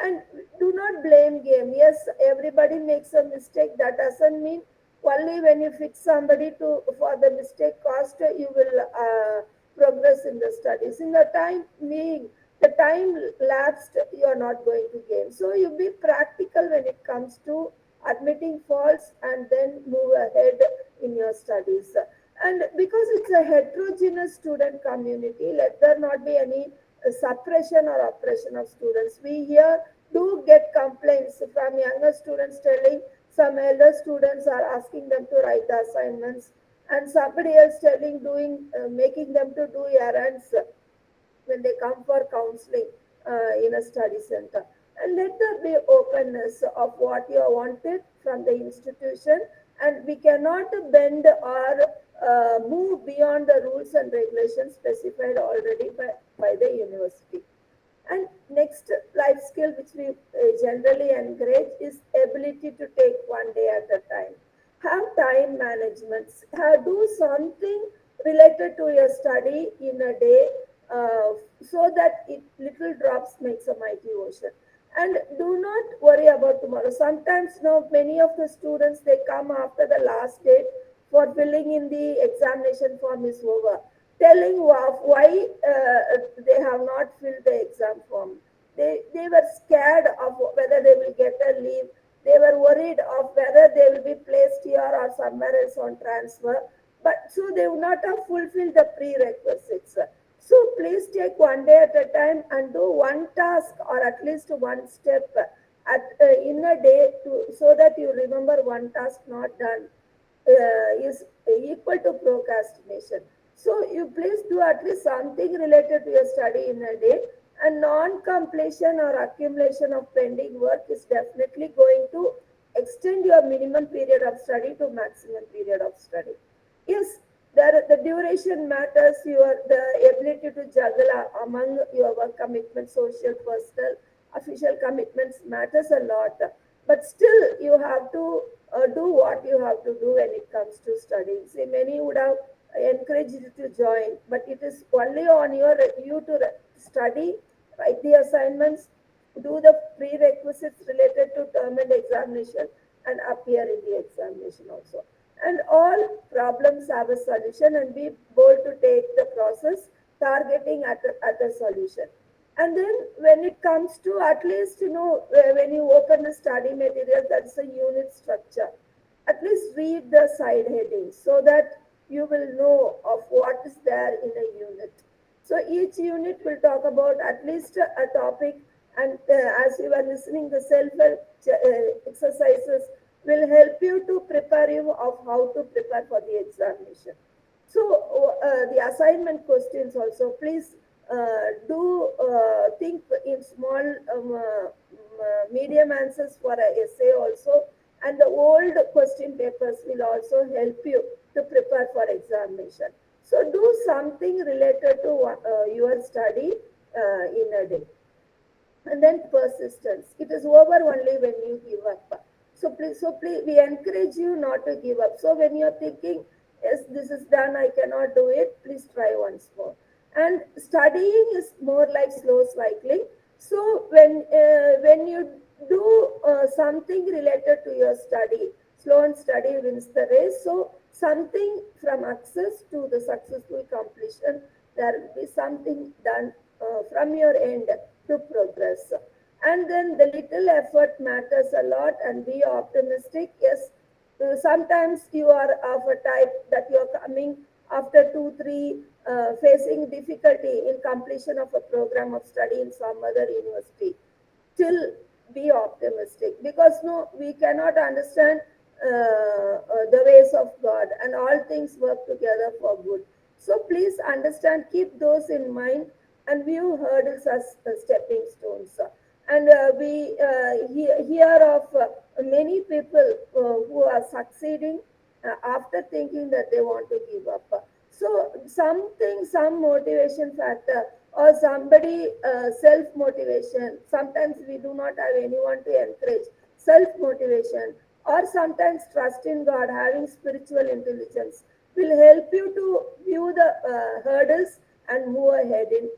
And do not blame game. Yes, everybody makes a mistake. That doesn't mean only when you fix somebody to for the mistake cost you will progress in the studies. In the time time lapsed, you are not going to gain. So you be practical when it comes to admitting faults and then move ahead in your studies. And because it's a heterogeneous student community, let there not be any suppression or oppression of students. We here do get complaints from younger students telling some elder students are asking them to write the assignments, and somebody else telling making them to do errands when they come for counseling in a study center. And let there be openness of what you wanted from the institution, and we cannot bend or move beyond the rules and regulations specified already by the university. And next life skill which we generally encourage is ability to take one day at a time. Have time management. Do something related to your study in a day, so that little drops makes a mighty ocean. And do not worry about tomorrow. Sometimes, many of the students, they come after the last date for filling in the examination form is over, telling why they have not filled the exam form. They were scared of whether they will get a leave. They were worried of whether they will be placed here or somewhere else on transfer. But so they would not have fulfilled the prerequisites. So please take one day at a time and do one task or at least one step in a day, so that you remember one task not done is equal to procrastination. So you please do at least something related to your study in a day, and non-completion or accumulation of pending work is definitely going to extend your minimum period of study to maximum period of study. Yes, the duration matters, the ability to juggle among your work commitments, social, personal, official commitments matters a lot. But still, you have to do what you have to do when it comes to studying. See, many would have encouraged you to join, but it is only on you to study, write the assignments, do the prerequisites related to term and examination, and appear in the examination also. And all problems have a solution, and be bold to take the process targeting at a solution. And then when it comes to, at least, when you open a study material, that's a unit structure. At least read the side headings so that you will know of what is there in a unit. So each unit will talk about at least a topic, and as you are listening, the self-help exercises will help you to prepare you of how to prepare for the examination. So the assignment questions also, please do think in small medium answers for an essay also, and the old question papers will also help you to prepare for examination. So do something related to your study in a day. And then persistence. It is over only when you give up. So please, we encourage you not to give up. So when you're thinking, yes, this is done, I cannot do it, please try once more. And studying is more like slow cycling. So when you do something related to your study, slow and study wins the race. So something from access to the successful completion, there will be something done from your end to progress. And then the little effort matters a lot, and be optimistic. Yes, sometimes you are of a type that you are coming after 2-3 facing difficulty in completion of a program of study in some other university. Still be optimistic, because we cannot understand the ways of God, and all things work together for good. So please understand, keep those in mind, and view hurdles as stepping stones. And we hear of many people who are succeeding after thinking that they want to give up. So some motivation factor, or somebody self-motivation. Sometimes we do not have anyone to encourage. Self-motivation, or sometimes trust in God, having spiritual intelligence, will help you to view the hurdles and move ahead in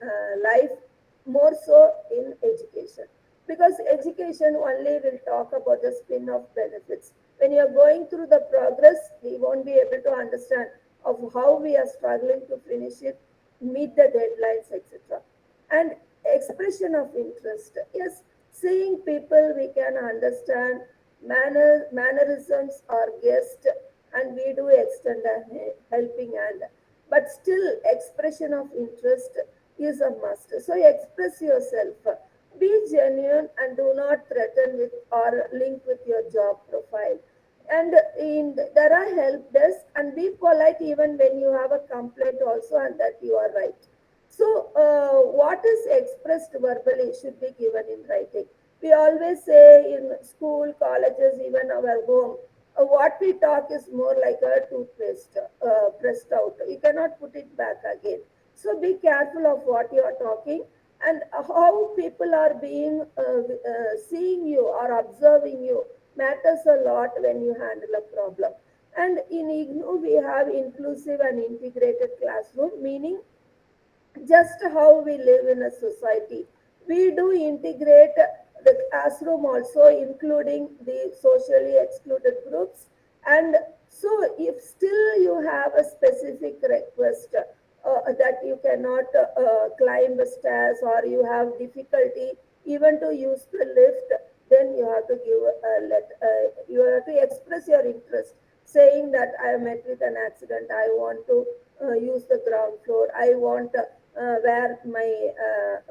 life, more so in education. Because education only will talk about the spin-off benefits. When you're going through the progress, we won't be able to understand of how we are struggling to finish it, meet the deadlines, etc. And expression of interest. Yes, seeing people we can understand, mannerisms are guessed, and we do extend a helping hand. But still, expression of interest is a must. So express yourself. Be genuine and do not threaten with or link with your job profile. And there are help desk, and be polite even when you have a complaint also, and that you are right. So what is expressed verbally should be given in writing. We always say in school, colleges, even our home, what we talk is more like a toothpaste pressed out. You cannot put it back again. So be careful of what you are talking, and how people are being seeing you or observing you matters a lot when you handle a problem. And in IGNU, we have inclusive and integrated classroom, meaning just how we live in a society. We do integrate the classroom also, including the socially excluded groups. And so, if still you have a specific request that you cannot climb the stairs, or you have difficulty even to use the lift, then you have to give you have to express your interest, saying that I met with an accident. I want to use the ground floor. I want where my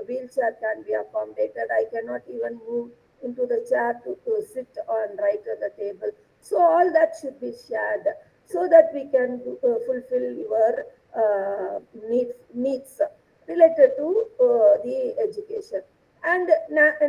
wheelchair can be accommodated. I cannot even move into the chair to sit on right at the table. So all that should be shared, so that we can fulfill your needs related to the education. And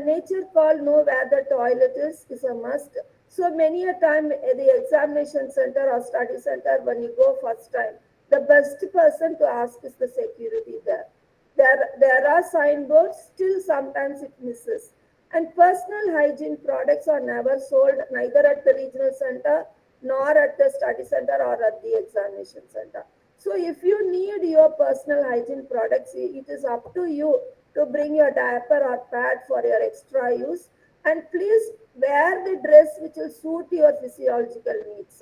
nature call, know where the toilet is a must. So many a time the examination center or study center, when you go first time, the best person to ask is the security there. There are signboards, still sometimes it misses. And personal hygiene products are never sold neither at the regional center nor at the study center or at the examination center. So if you need your personal hygiene products, it is up to you to bring your diaper or pad for your extra use. And please wear the dress which will suit your physiological needs.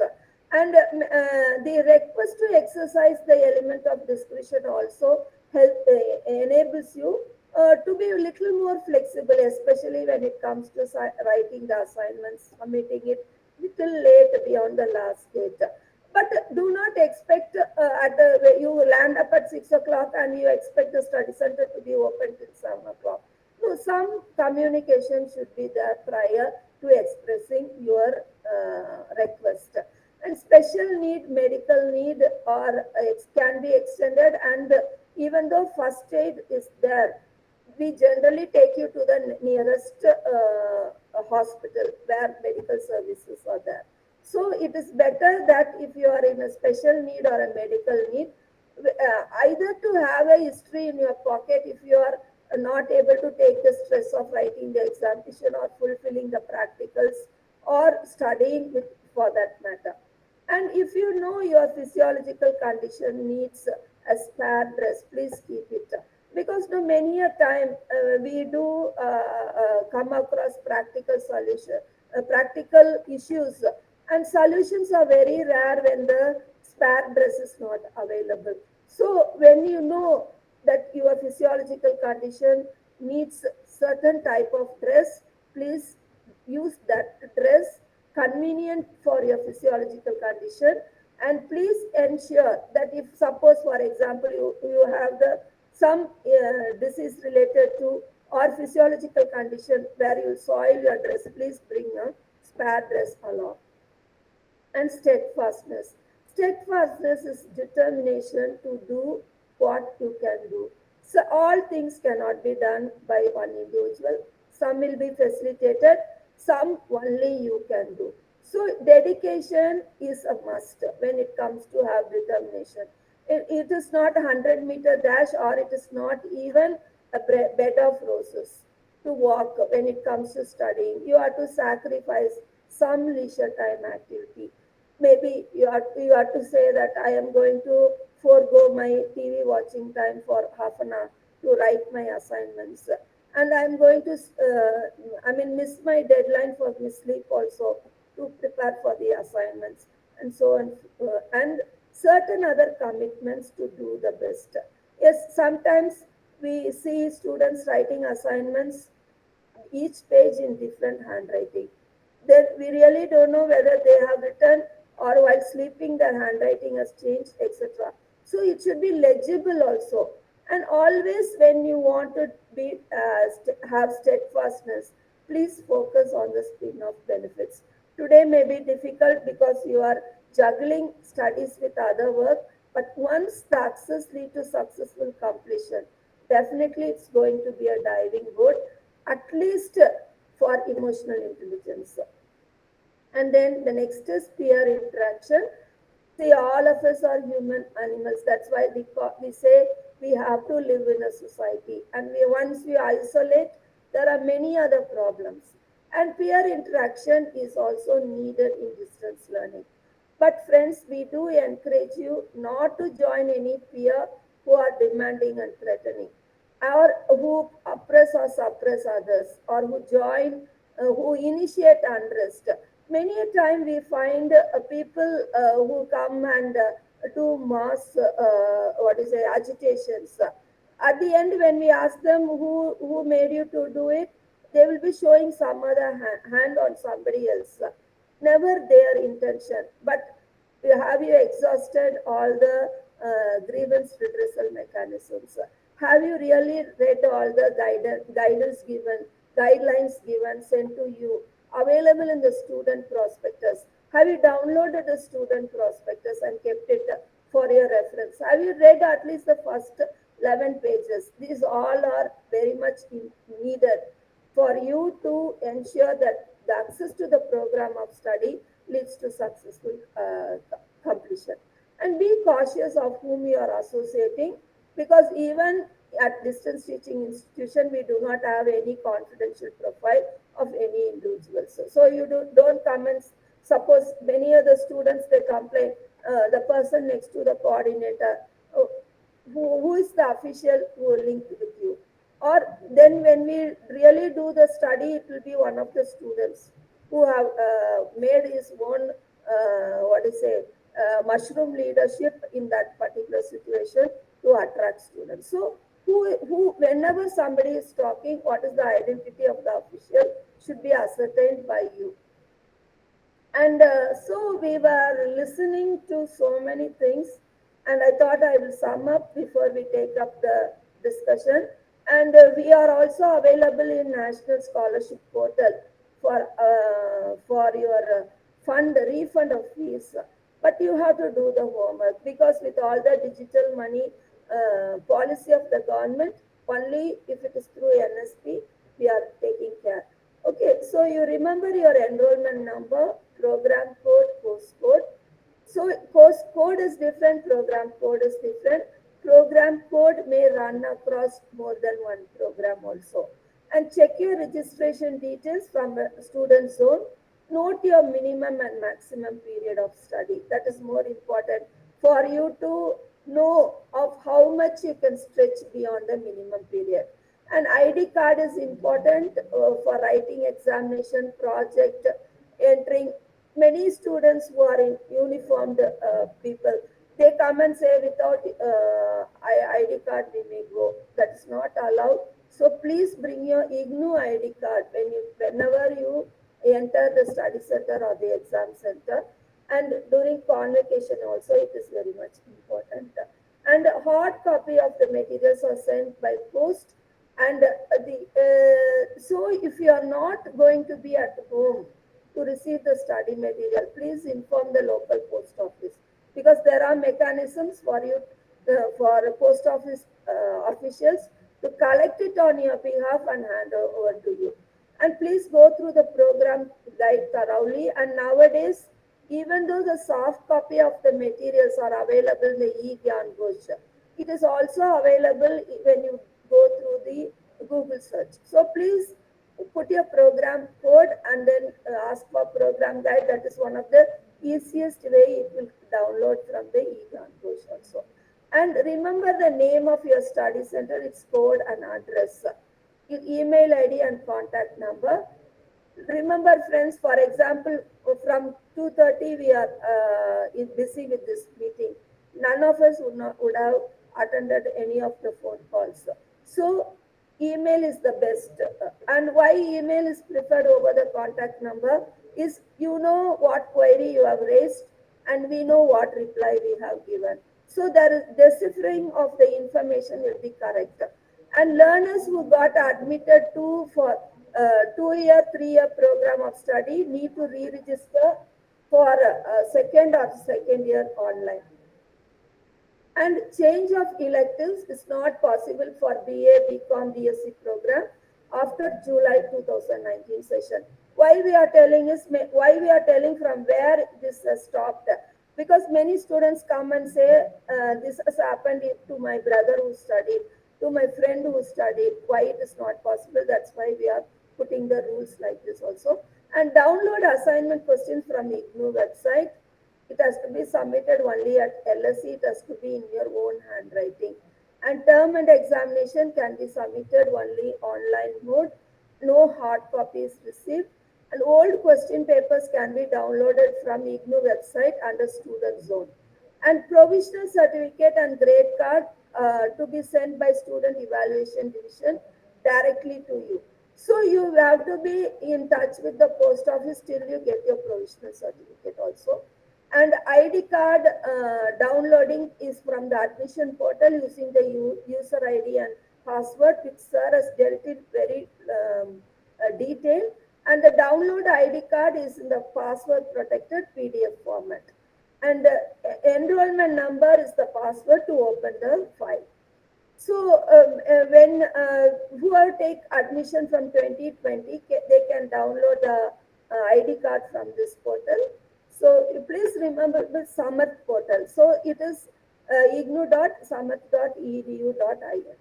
And the request to exercise the element of discretion also enables you to be a little more flexible, especially when it comes to writing the assignments, submitting it little late beyond the last date. But do not expect you land up at 6 o'clock and you expect the study center to be open till 7 o'clock. No, some communication should be there prior to expressing your request. And special need, medical need, or it can be extended. And even though first aid is there, we generally take you to the nearest hospital where medical services are there. So it is better that if you are in a special need or a medical need, either to have a history in your pocket if you are not able to take the stress of writing the examination or fulfilling the practicals or studying with, for that matter. And if you know your physiological condition needs a spare dress, please keep it. Because no, many a time we do come across practical practical issues, and solutions are very rare when the spare dress is not available. So when you know that your physiological condition needs certain type of dress, please use that dress convenient for your physiological condition. And please ensure that if suppose for example you have the some disease related to or physiological condition where you soil your dress, please bring a spare dress along. And steadfastness. Steadfastness is determination to do what you can do. So all things cannot be done by one individual. Some will be facilitated, some only you can do. So dedication is a must when it comes to have determination. It is not a 100-meter dash, or it is not even a bed of roses to walk when it comes to studying. You have to sacrifice some leisure time activity. Maybe you have to say that I am going to forego my TV watching time for half an hour to write my assignments, and I'm going to miss my deadline for my sleep also to prepare for the assignments, and so on, and certain other commitments to do the best. Yes, sometimes we see students writing assignments, each page in different handwriting. Then we really don't know whether they have written or while sleeping their handwriting has changed, etc. So it should be legible also. And always when you want to be have steadfastness, please focus on the spin-off benefits. Today may be difficult because you are juggling studies with other work, but once the access lead to successful completion, definitely it's going to be a diving board, at least for emotional intelligence. And then the next is peer interaction. See, all of us are human animals. That's why we say we have to live in a society. And once we isolate, there are many other problems. And peer interaction is also needed in distance learning. But friends, we do encourage you not to join any peer who are demanding and threatening, or who oppress or suppress others, or who initiate unrest. Many a time we find people who come and do mass, agitations. At the end, when we ask them who made you to do it, they will be showing some other hand on somebody else. Never their intention. But have you exhausted all the grievance redressal mechanisms? Have you really read all the guidelines given, sent to you, available in the student prospectus? Have you downloaded the student prospectus and kept it for your reference? Have you read at least the first 11 pages? These all are very much needed for you to ensure that the access to the program of study leads to successful completion. And be cautious of whom you are associating, because even at distance teaching institution, we do not have any confidential profile of any individuals. So you don't come and suppose many of the students, they complain, the person next to the coordinator, oh, who is the official who linked with you? Or then when we really do the study, it will be one of the students who have made his own, mushroom leadership in that particular situation to attract students. So whenever somebody is talking, what is the identity of the official should be ascertained by you. And so we were listening to so many things, and I thought I will sum up before we take up the discussion. And we are also available in National Scholarship Portal for your refund of fees. But you have to do the homework, because with all the digital money policy of the government, only if it is through NSP, we are taking care. Okay, so you remember your enrollment number, program code, course code. So course code is different, program code is different. Program code may run across more than one program also. And check your registration details from a student zone. Note your minimum and maximum period of study. That is more important for you to know of how much you can stretch beyond the minimum period. An ID card is important for writing examination, project, entering. Many students who are in uniformed people, they come and say without ID card we may go. That's not allowed. So please bring your IGNU ID card whenever you enter the study center or the exam center. And during convocation also, it is very much important. And a hard copy of the materials are sent by post. And so if you are not going to be at home to receive the study material, please inform the local post office, because there are mechanisms for you, for post office officials to collect it on your behalf and hand over to you. And please go through the program guide thoroughly. And nowadays, even though the soft copy of the materials are available in the e-Gyan Ghosh, it is also available when you go through the Google search. So please put your program code and then ask for program guide. That is one of the easiest way it will download from the e-Gyan Ghosh also. And remember the name of your study center, its code and address, your email ID and contact number. Remember friends, for example, from 2:30 we are busy with this meeting. None of us would have attended any of the phone calls. So email is the best. And why email is preferred over the contact number is you know what query you have raised and we know what reply we have given. So the deciphering of the information will be correct. And learners who got admitted to for 2-year, 3-year program of study need to re-register for second or second year online. And change of electives is not possible for BA, BCom, BSc program after July 2019 session. Why we are telling from where this has stopped? Because many students come and say, this has happened to my brother who studied, to my friend who studied. Why it is not possible? That's why we are putting the rules like this also. And download assignment questions from IGNOU website. It has to be submitted only at LSE. It has to be in your own handwriting. And term and examination can be submitted only online mode. No hard copies received. And old question papers can be downloaded from IGNOU website under student zone. And provisional certificate and grade card to be sent by student evaluation division directly to you. So you have to be in touch with the post office till you get your provisional certificate also. And ID card downloading is from the admission portal using the user ID and password, which sir has dealt in very detail. And the download ID card is in the password protected PDF format. And enrollment number is the password to open the file. So when whoever take admission from 2020, they can download the ID card from this portal. So please remember the Samarth portal. So it is ignu.samarth.edu.in.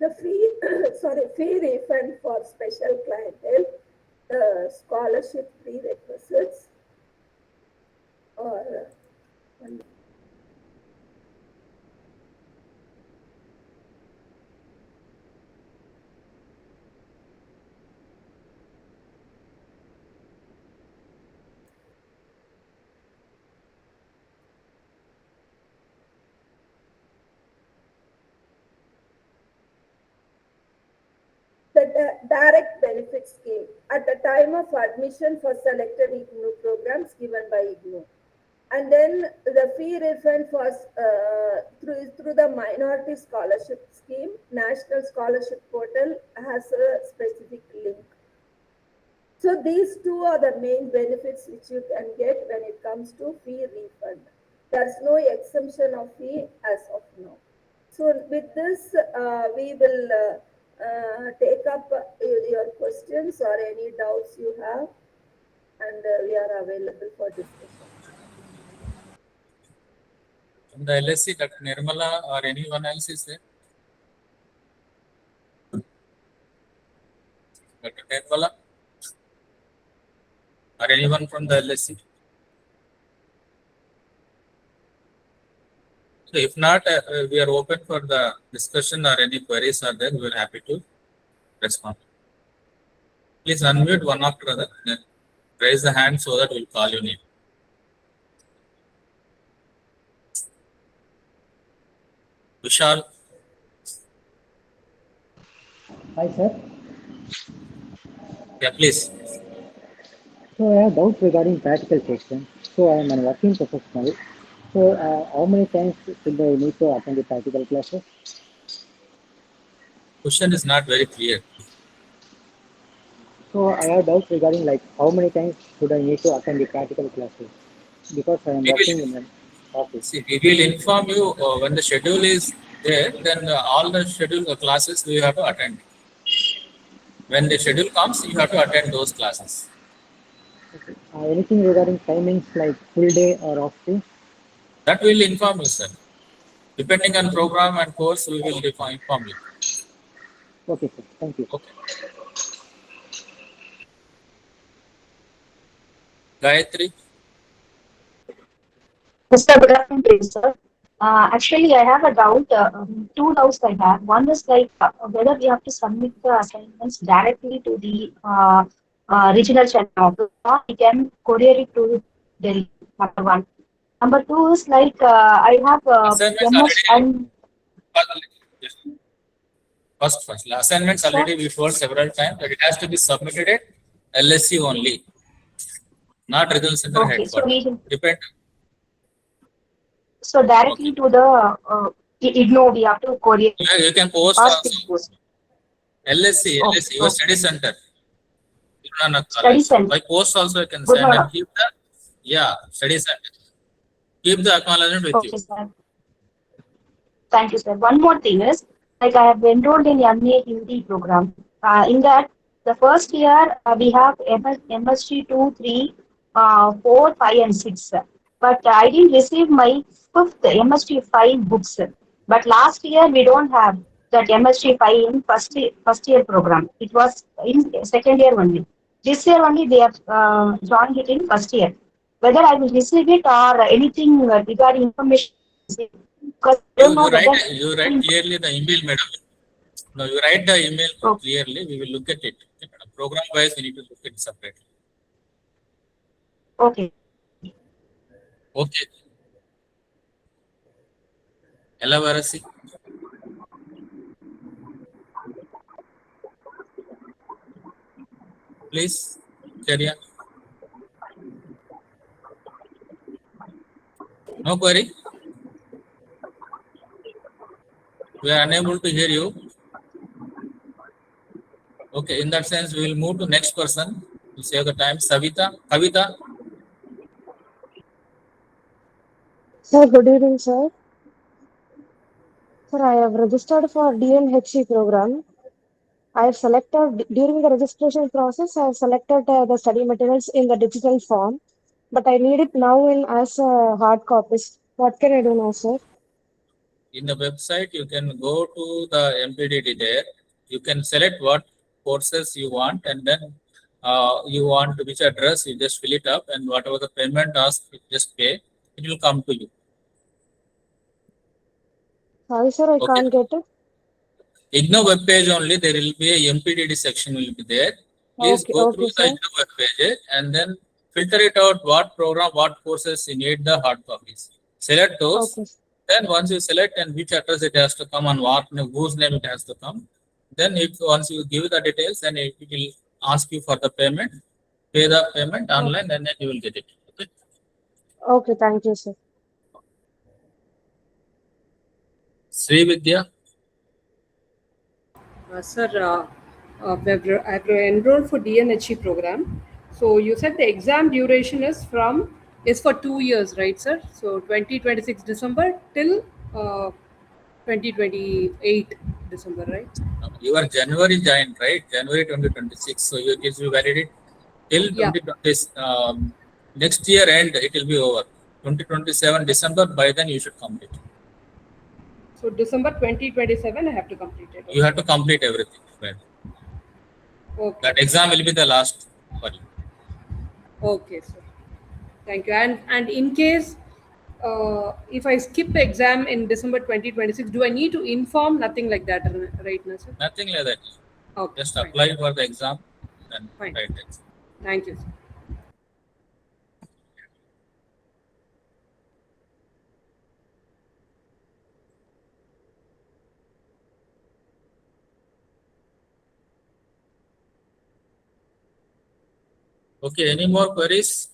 The fee refund for special clientele, scholarship prerequisites, or the direct benefit scheme at the time of admission for selected IGNOU programs given by IGNOU. And then the fee refund was through the minority scholarship scheme. National scholarship portal has a specific link. So these two are the main benefits which you can get when it comes to fee refund. There's no exemption of fee as of now. So with this, we will take up your questions or any doubts you have, and we are available for discussion. From the LSC, Dr. Nirmala or anyone else is there? Dr. Nirmala or anyone from the LSC? So if not, we are open for the discussion or any queries are there, we are happy to respond. Please unmute one after other. Raise the hand so that we'll call your name. Vishal. Hi, sir. Yeah, please. So I have doubts regarding practical section. So I am a working professional. So how many times should I need to attend the practical classes? Question is not very clear. So I have doubts regarding like how many times should I need to attend the practical classes? Because I am working in an office. See, we will inform you when the schedule is there, then all the scheduled classes we have to attend. When the schedule comes, you have to attend those classes. Okay. Anything regarding timings like full day or off day? That will inform you, sir. Depending on program and course, we will inform you. Okay, sir. Thank you. Okay. Gayatri, Mr. Good afternoon, to you, sir. Actually, I have a doubt. Two doubts I have. One is like whether we have to submit the assignments directly to the regional channel office, or we can courier it to Delhi. Number one. Number two is like I have assignments MS already. and First, assignments sir. already we told several times that it has to be submitted at LSC only, not Regional Center Okay, so headquarters. Depend. directly Okay. to the IGNO we have to courier You can post or also. speed post. LSC, Okay, your okay. study center. Study center. By post also you can Good send and morning. keep the study center. Keep the acknowledgement with you. Okay, sir. Thank you, sir. One more thing is, like I have enrolled in MA Hindi program. In that, the first year we have MSG 2, 3, 4, 5, and 6. But I didn't receive my fifth MSG 5 books. But last year we don't have that MSG 5 in first year program. It was in second year only. This year only they have joined it in first year. Whether I will receive it or anything regarding information, because I don't know whether. You write clearly the email, madam. No, you write the email Oh. clearly. We will look at it. Program wise, we need to look at it separately. Okay. Okay. Ella Varasi. Please, carry on. No query? We are unable to hear you. Okay, in that sense, we will move to next person. To save the time. Savita, Kavita. Sir, good evening, sir. Sir, I have registered for DNHC program. I have selected, during the registration process, I have selected the study materials in the digital form, but I need it now in as hard copies. What can I do now, sir? In the website, you can go to the MPDD there. You can select what courses you want, and then you want which address, you just fill it up, and whatever the payment asked, you just pay. It will come to you. Sorry, sir, I Okay. can't get it. IGNO web page only, there will be a MPDD section will be there. Please go through Okay, the sir. IGNO web page and then filter it out what program, what courses you need the hard copies. Select those. Okay. Then once you select and which address it has to come and what whose name it has to come, then if once you give the details, then it will ask you for the payment. Pay the payment online and then you will get it. Okay. Okay, thank you, sir. Sri Vidya. Sir, I have enrolled for DNHE program. So you said the exam duration is for 2 years, right, sir? So 2026 December till 2028 December, right? You are January joined, right? January 2026. So you gives you validity till Yeah. 2020. Next year end, it will be over. 2027 December. By then you should complete. So December 2027, I have to complete it. You have to complete everything. Right? Okay. That exam will be the last for you. Okay, sir. Thank you. And in case if I skip the exam in December 2026, do I need to inform? Nothing like that, right now, sir? Nothing like that. Okay. Just fine. apply for the exam and Fine. write the exam. Thank you, sir. Okay, any more queries?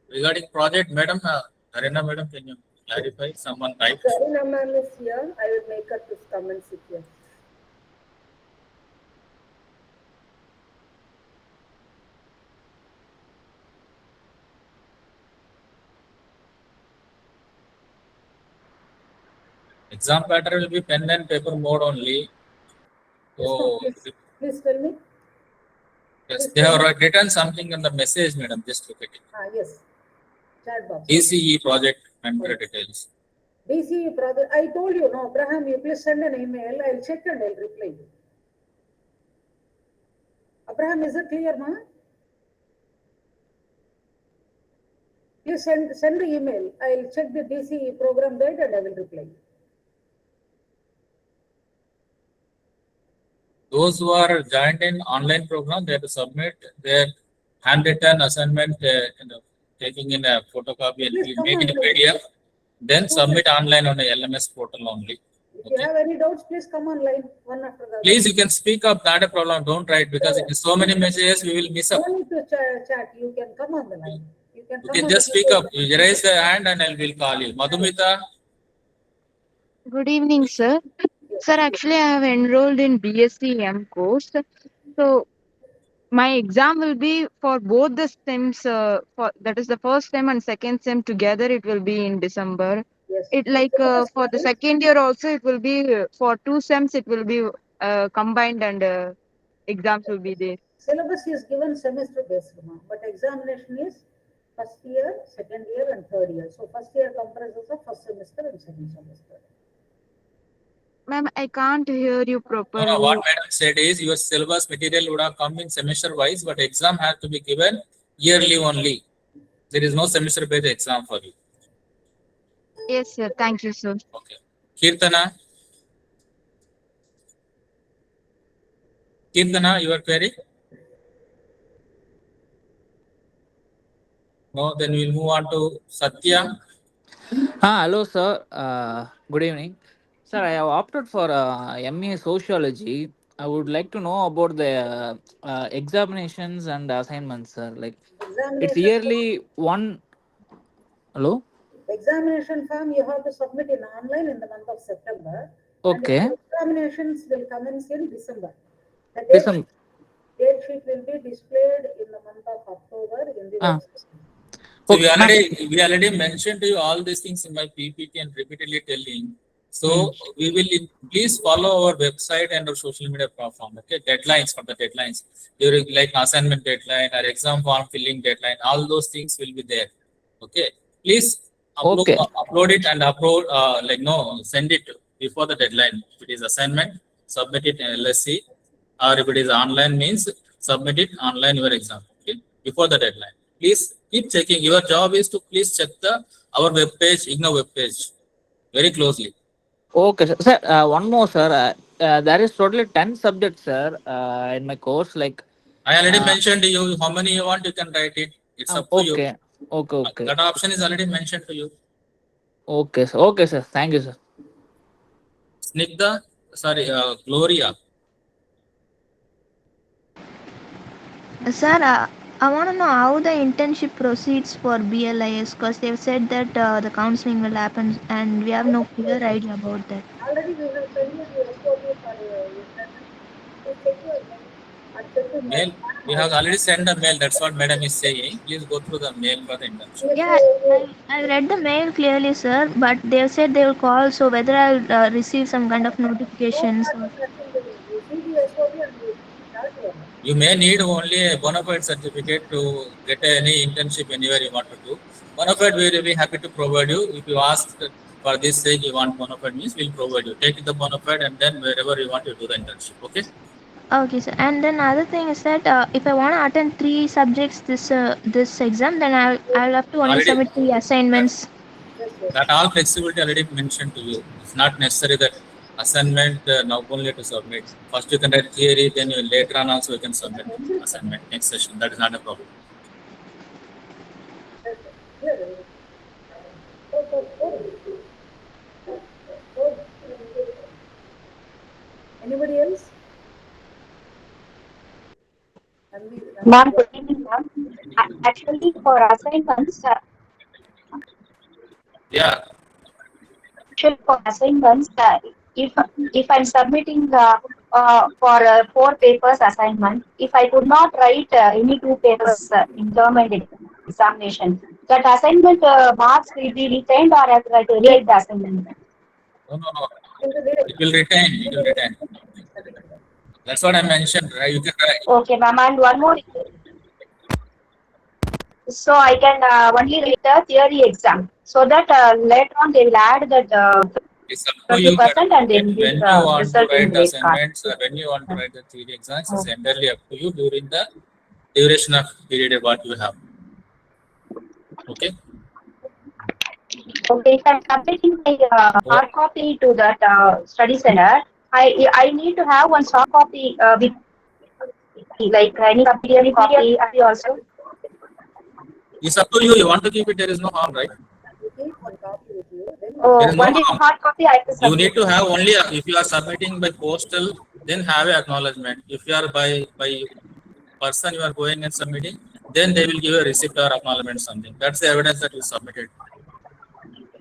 Regarding project, madam, Arena madam, can you clarify? Someone typed. Zarina ma'am is here. I will make her to come and sit here. Exam pattern will be pen and paper mode only. Oh, Please tell me. yes, they have written something in the message, madam. Just look at it. Yes. Chat box. DCE project member details. DCE project. I told you, no, Abraham, you please send an email. I'll check and I'll reply you. Abraham, is it clear, ma? Please send the email. I'll check the DCE program guide and I will reply. Those who are joined in online program, they have to submit their handwritten assignment, taking in a photocopy and Please make it a come PDF, then submit online on the LMS portal only. If you have any doubts, please come online one after the other. Please, you can speak up, not a problem. Don't write because it is so many messages, we will miss up. No need to chat. You can come on the line. You can just speak up. You raise the hand and I will call you. Madhumita. Good evening, sir. Sir, actually, I have enrolled in BSc M course. So, my exam will be for both the SEMs. For that is the first SEM and second SEM together. It will be in December. Yes. It for the second year also. It will be for two SEMs. It will be combined and exams will be there. Syllabus is given semester based, but examination is first year, second year, and third year. So first year comprises of first semester and second semester. Ma'am, I can't hear you properly. No, what madam said is your syllabus material would have come in semester wise, but exam has to be given yearly only. There is no semester based exam for you. Yes, sir. Thank you, sir. Okay. Kirtana. Kirtana, your query? No, then we'll move on to Satya. Hello, sir. Good evening. Sir, I have opted for MA Sociology. I would like to know about the examinations and assignments, sir. Like, it's yearly one. Hello? Examination form you have to submit in online in the month of September. Okay. And examinations will commence in December. The date sheet will be displayed in the month of October in the website. So we already mentioned to you all these things in my PPT and repeatedly telling. So we will please follow our website and our social media platform. Okay, deadlines for the deadlines during like assignment deadline or exam form filling deadline. All those things will be there. Okay, please upload it and send it before the deadline. If it is assignment, submit it in LSC, or if it is online means submit it online your exam. Okay, before the deadline. Please keep checking. Your job is to please check our web page, IGNOU web page, very closely. Okay, sir. Sir, one more, sir. There is totally 10 subjects, sir, in my course. Like, I already mentioned to you how many you want. You can write it. It's up to you. Okay. That option is already mentioned to you. Okay, sir. Okay, sir. Thank you, sir. Snigdha, Gloria. Sir, I want to know how the internship proceeds for BLIS because they've said that the counseling will happen and we have no clear idea about that. Already we have sent you the SOP for internship. Please check your mail. Mail. We have already sent a mail. That's what madam is saying. Please go through the mail for the internship. Yeah, I read the mail clearly, sir, but they said they will call. So whether I'll receive some kind of notifications. You see the SOP and you start your work. You may need only a bona fide certificate to get any internship anywhere you want to do. Bona fide, we will be happy to provide you. If you ask for this stage, you want bona fide means we'll provide you. Take the bona fide and then wherever you want to do the internship. Okay? Okay, sir. And then other thing is that if I want to attend 3 subjects this exam, then I'll have to only submit 3 assignments. That all flexibility already mentioned to you. It's not necessary that assignment now only to submit. First you can write theory, then you later on also you can submit assignment next session. That is not a problem. Anybody else? Ma'am, good evening, ma'am. Actually, for assignments, actually for assignments, if I'm submitting for 4 papers assignment, if I could not write any 2 papers in term and examination, that assignment marks will be retained or I have to rewrite the assignment? No. It will retain. That's what I mentioned, right? You can write. Okay, ma'am. And one more. So I can only write the theory exam, so that later on they will add that It's up to you, 20% madam. and then give When you want to result in write the grade card. assignments, when you want to write the theory exams, it's entirely up to you during the duration of period what you have. Okay. Okay, if I'm submitting my hard copy to that study center, I need to have one soft copy with me, like any PDF copy also. It's up to you. You want to keep it, there is no harm, right? You keep one copy with you, then Oh, There is no only harm. hard copy I have to You submit. need to have only, if you are submitting by postal, then have an acknowledgement. If you are by person you are going and submitting, then they will give a receipt or acknowledgement something. That's the evidence that you submitted.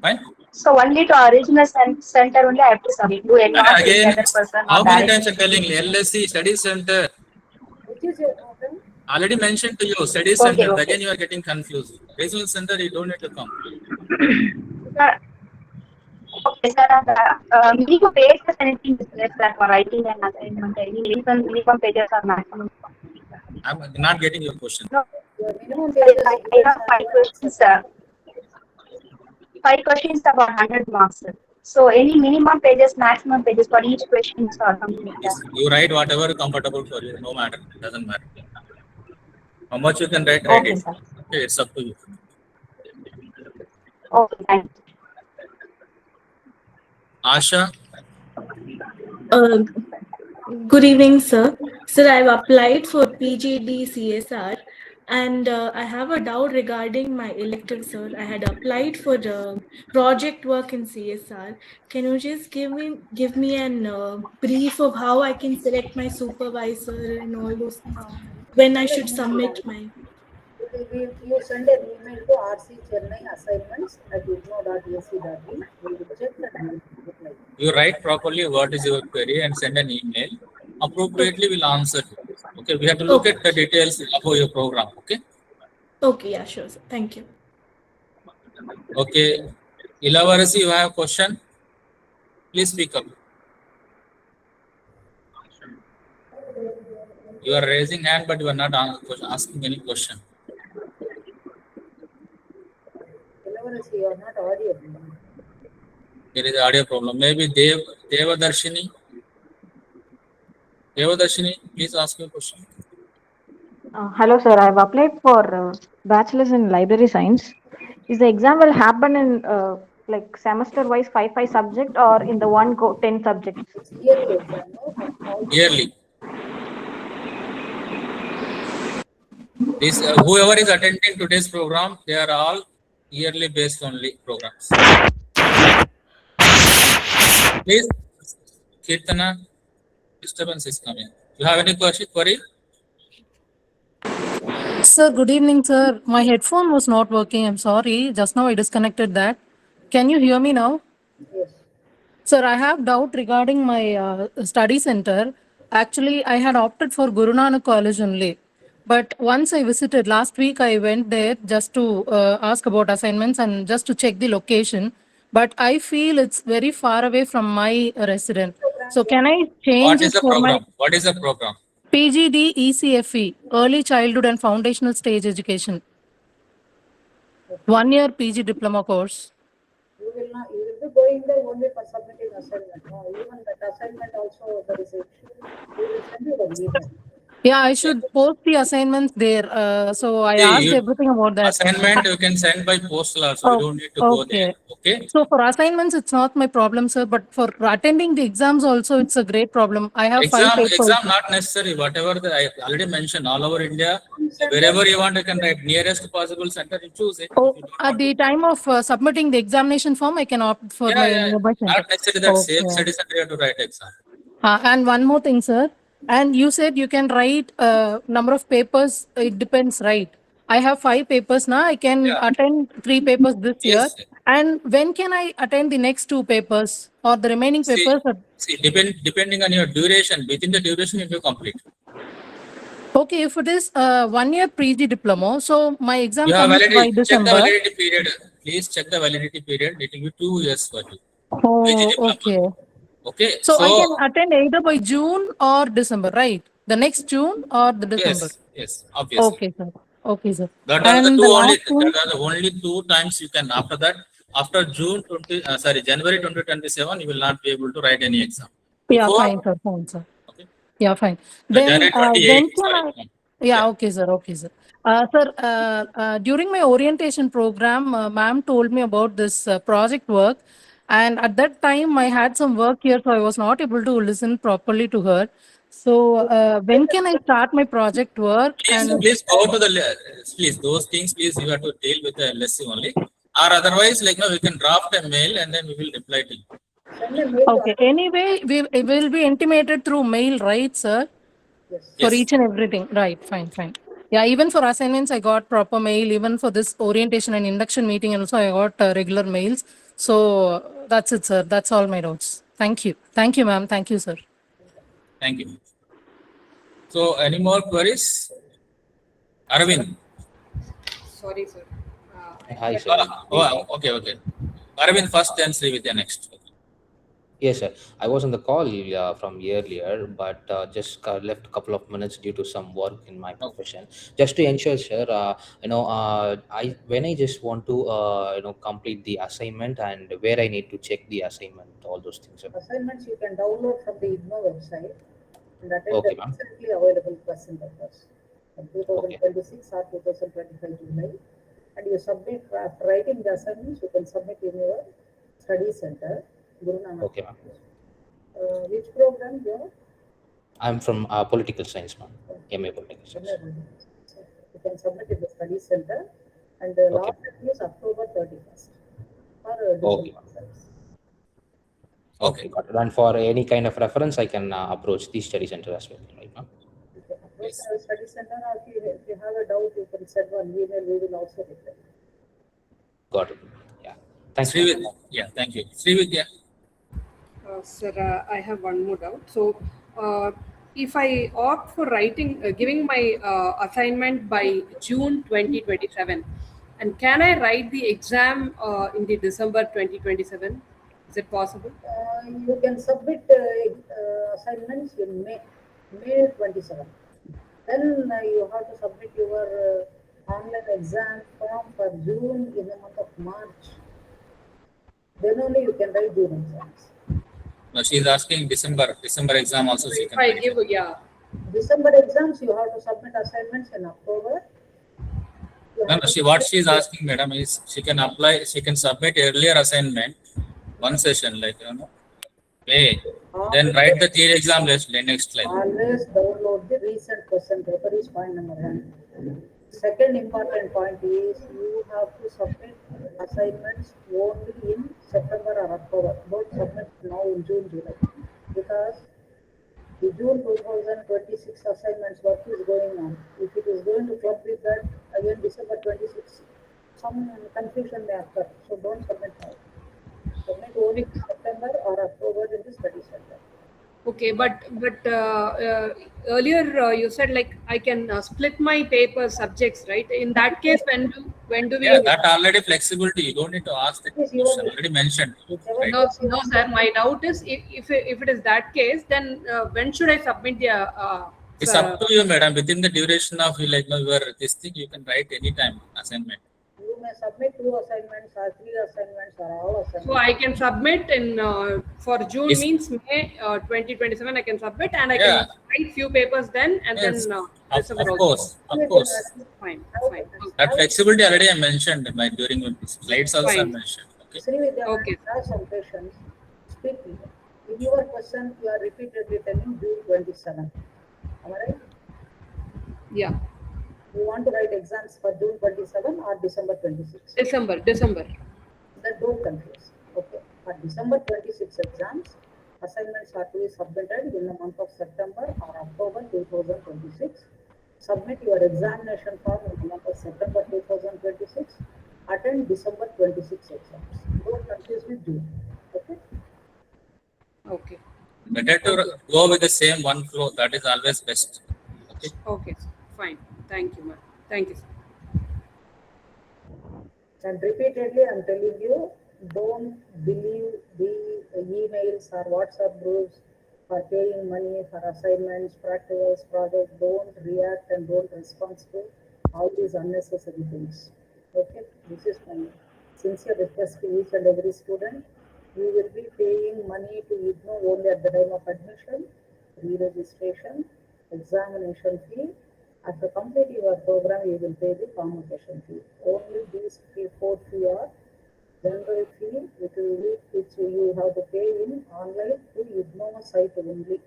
Fine. So only to original center only I have to submit. Do And not to any again, other person or how many directly. times I'm telling you, LSC study center, which is your open? already mentioned to you, study Okay, center. okay. Again, you are getting confused. Regional center, you don't need to come. Sir, okay, sir. Minimum pages anything is there, sir, for writing an assignment. Any minimum pages or maximum? I'm not getting your question. No, Your minimum pages I students have have five to questions, accept. sir. 5 questions about 100 marks. Sir. So any minimum pages, maximum pages for each question or something like that. You write whatever comfortable for you. No matter. Doesn't matter. How much you can write Okay, it. sir. Okay, it's up to you. Okay, thank you. Asha, Good evening, sir. Sir, I've applied for PGD CSR and I have a doubt regarding my elective, sir. I had applied for the project work in CSR. Can you just give me an brief of how I can select my supervisor and all those things when I should submit my... It will be, you send an email to RC Chennai assignments at igno.ac.in. We will check and we will reply. you write properly what is your query and send an email. Appropriately, we'll answer you. Okay, we have to look at the details of your program. Okay. Okay, yeah, sure, sir. Thank you. Okay. Ilavarasi, you have a question? Please speak up. You are raising hand, but you are not asking any question. Ilavarasi, you are not audible. There is audio problem. Maybe Devadarshini. Devadarshini, please ask your question. Hello, sir. I've applied for bachelor's in library science. Is the exam will happen in like semester wise 5 subject or in the one go 10 subjects? It's yearly exam, no? Yearly. This whoever is attending today's program, they are all yearly based only programs. Please, Kirtana, disturbance is coming. You have any question, query? Sir, good evening, sir. My headphone was not working. I'm sorry. Just now I disconnected that. Can you hear me now? Yes. Sir, I have doubt regarding my study center. Actually, I had opted for Guru Nanak College only. But once I visited last week, I went there just to ask about assignments and just to check the location. But I feel it's very far away from my resident. So can I change What is it the for my program? What is the program? PGD ECFE, Early Childhood and Foundational Stage Education? 1 year PG diploma course. You will be going there only for submitting assignment. No, even that assignment also there is a issue. We will send you the email. Yeah, I should post the assignments there. So I asked everything about that. Assignment you can send by postal also. You don't need to go there. Okay. So for assignments, it's not my problem, sir. But for attending the exams also, it's a great problem. I have 5 papers. Exam not necessary. Whatever I already mentioned, all over India, wherever you want, you can write nearest possible center. You choose it. Oh, at the time of submitting the examination form, I can opt for my nearby center. Not necessarily that same study center you have to write exam. And one more thing, sir. And you said you can write number of papers. It depends, right? I have 5 papers now. I can attend 3 papers this year. And when can I attend the next 2 papers or the remaining papers? See, depending on your duration, within the duration you have to complete. Okay, if it is 1 year PG diploma, so my exam You have comes by validity. Check December. the validity period. Please check the validity period. It will be 2 years for you. Oh, okay. Okay. So I can attend either by June or December, right? The next June or the December. Yes, obviously. Okay, sir. Okay, sir. That are the And two the only. last one. That are the only 2 times you can. After that, after January 2027, you will not be able to write any exam. Yeah, Before, fine, sir. Fine, sir. okay. Yeah, fine. Then January 28. when can Sorry. I? Yeah, okay, sir. Okay, sir. Sir, during my orientation program, ma'am told me about this project work. And at that time, I had some work here, so I was not able to listen properly to her. So when can I start my project work? And Please go to the please those things. Please you have to deal with the LSC only, or otherwise like no, we can draft a mail and then we will reply to you. Send a mail to okay, anyway, it will be intimated through mail, right, sir? For Yes. each and everything. Right, fine, fine. Yeah, even for assignments, I got proper mail. Even for this orientation and induction meeting, also I got regular mails. So that's it, sir. That's all my doubts. Thank you. Thank you, ma'am. Thank you, sir. Thank you. So, any more queries? Arvind. Sorry, sir. Hi, sir. Okay. Arvind first, then Srividya next. Yes, sir. I was on the call from earlier, but just left a couple of minutes due to some work in my profession. Just to ensure, sir, when I just want to complete the assignment and where I need to check the assignment, all those things, sir. Assignments you can download from the IGNOU website and attend Okay, the ma'am. recently available question papers from 2026 or 2025 July. And you submit, after writing the assignments, you can submit in your study center. Guru Nanak. Okay, ma'am. Which program you are? I'm from political science, ma'am. MA political science. So you can submit in the study center, and the last date is October 31st or December 1st. Okay, got it. And for any kind of reference, I can approach the study center as well, right, ma'am? Approach the study center, or if you have a doubt, you can send one email. We will also reply. Got it. Yeah. Thanks. Srividya. Yeah, thank you. Srividya. Sir, I have one more doubt. So, if I opt for giving my assignment by June 2027, and can I write the exam in the December 2027? Is it possible? You can submit assignments in May 27. Then you have to submit your online exam form for June in the month of March. Then only you can write June exams. No, she is asking December exam also. So she if can I write. give, yeah. December exams, you have to submit assignments in October. No, what she is asking, madam, is she can apply, she can submit earlier assignment, one session, like, May, then write the theory exam next line. Always download the recent question paper is point number 1. Second important point is you have to submit assignments only in September or October. Don't submit now in June, July. Because the June 2026 assignments work is going on. If it is going to club with that, again December 26, some confusion may occur. So don't submit now. Submit only in September or October in the study center. Okay, but earlier you said like I can split my paper subjects, right? In that case, when do we? Yeah, that already flexibility. You don't need to ask the question. Already mentioned. Right? No, sir. My doubt is if it is that case, then when should I submit the? It's up to you, madam. Within the duration of your this thing, you can write anytime assignment. You may submit 2 assignments or 3 assignments or all assignments. So I can submit in for June means May 2027. I can submit and I can write few papers then and then. Of course. Fine. That flexibility already I mentioned during the slides also I mentioned. Okay. Have some questions. Speak. In your question, you are repeatedly telling June 27. Am I right? Yeah. You want to write exams for June 27 or December 26? December. Then don't confuse. Okay. For December 26 exams, assignments are to be submitted in the month of September or October 2026. Submit your examination form in the month of September 2026. Attend December 26 exams. Don't confuse with June. Okay? Okay. Better to go with the same one flow. That is always best. Okay. Okay. Fine. Thank you, ma'am. Thank you, sir. And repeatedly, I'm telling you, don't believe the emails or WhatsApp groups for paying money for assignments, practicals, projects. Don't react and don't respond to all these unnecessary things. Okay, this is my sincere request to each and every student. We will be paying money to IGNOU only at the time of admission, re-registration, examination fee. After completing your program, you will pay the convocation fee. Only these four fee are general fee, which you have to pay in online to IGNOU site only.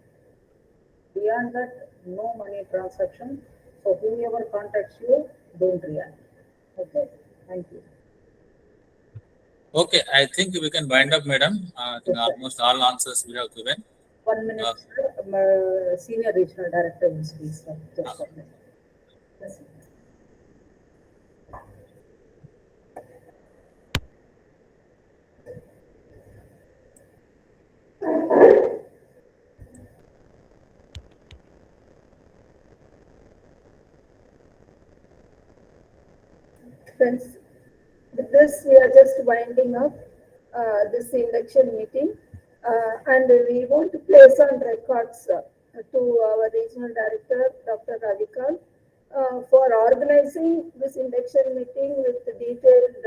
Beyond that, no money transaction. So whoever contacts you, don't react. Okay, thank you. Okay, I think we can wind up, madam. I think Yes, sir. almost all answers we have given. 1 minute, sir. Senior Regional Director will speak, sir. Just 1 minute. Yes, sir. Friends, with this, we are just winding up this induction meeting, and we want to place on records to our regional director, Dr. Ravikant, for organizing this induction meeting with detailed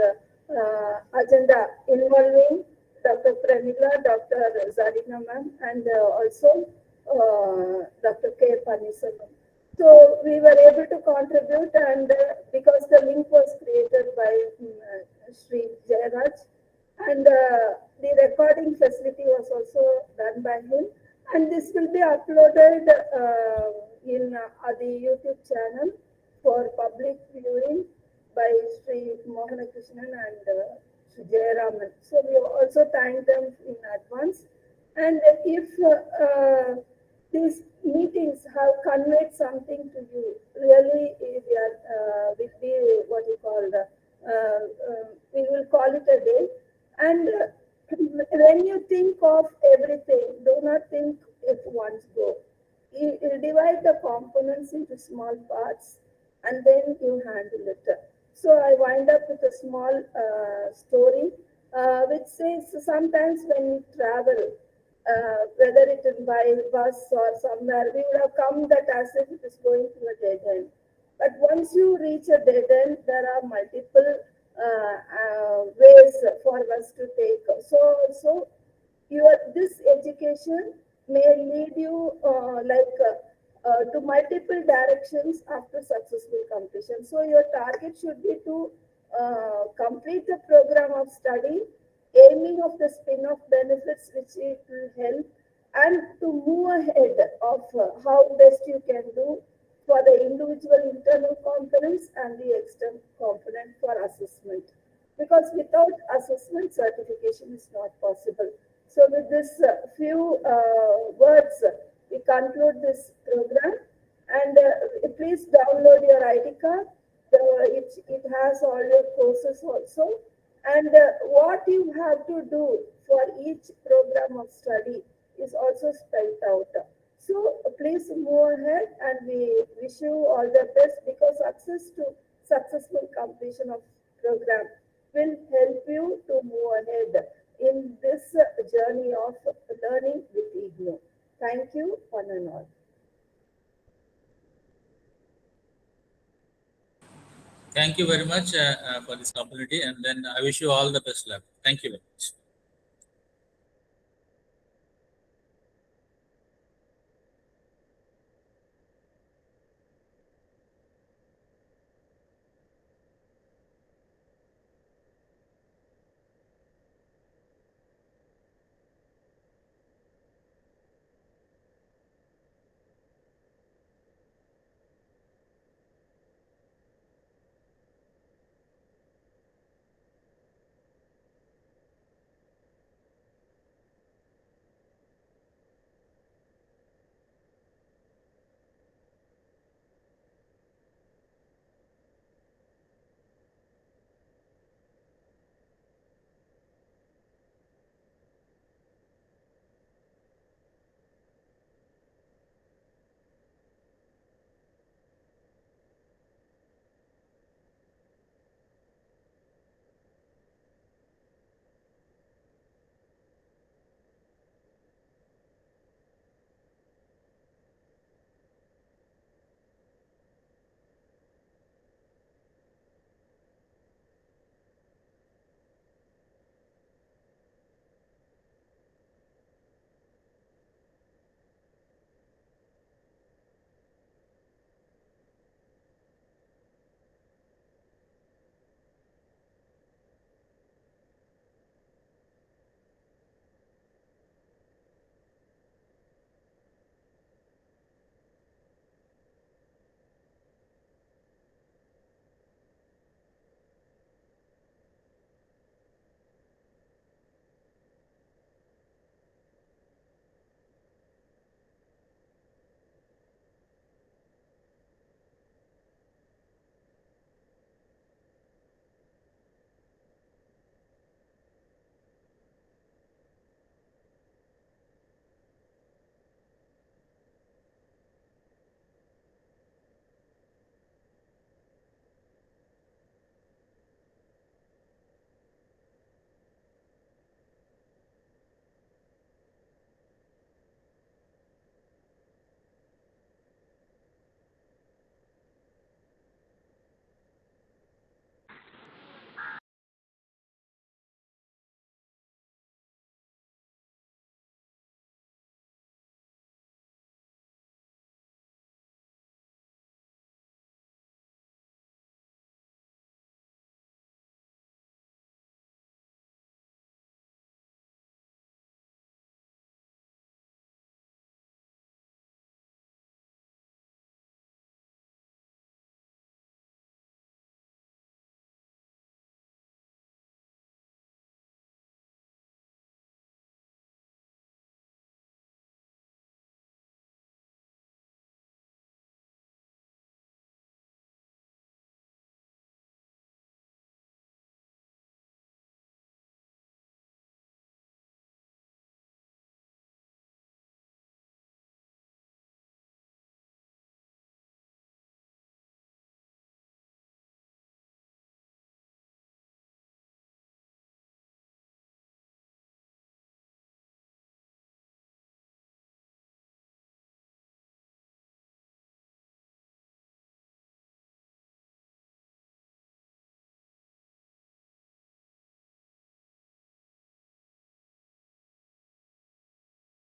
agenda involving Dr. Pramila, Dr. Zarina ma'am, and also Dr. K. Panisalam. So we were able to contribute, and because the link was created by Sri Jayaraj, and the recording facility was also done by him, and this will be uploaded in the YouTube channel for public viewing by Sri Mohana Krishnan and Sri Jayaraman. So we also thank them in advance. And if these meetings have conveyed something to you, really, we are with the what you call the we will call it a day. And when you think of everything, do not think at once go. You divide the components into small parts, and then you handle it. So I wind up with a small story, which says sometimes when we travel, whether it is by bus or somewhere, we would have come that as if it is going to a dead end. But once you reach a dead end, there are multiple ways for us to take. So this education may lead you to multiple directions after successful completion. So your target should be to complete the program of study, aiming of the spin-off benefits which it will help, and to move ahead of how best you can do for the individual internal components and the external component for assessment. Because without assessment, certification is not possible. So with this few words, we conclude this program. And please download your ID card. It has all your courses also. And what you have to do for each program of study is also spelled out. So please move ahead, and we wish you all the best, because access to successful completion of program will help you to move ahead in this journey of learning with IGNOU. Thank you, one and all. Thank you very much for this opportunity, and then I wish you all the best luck. Thank you very much.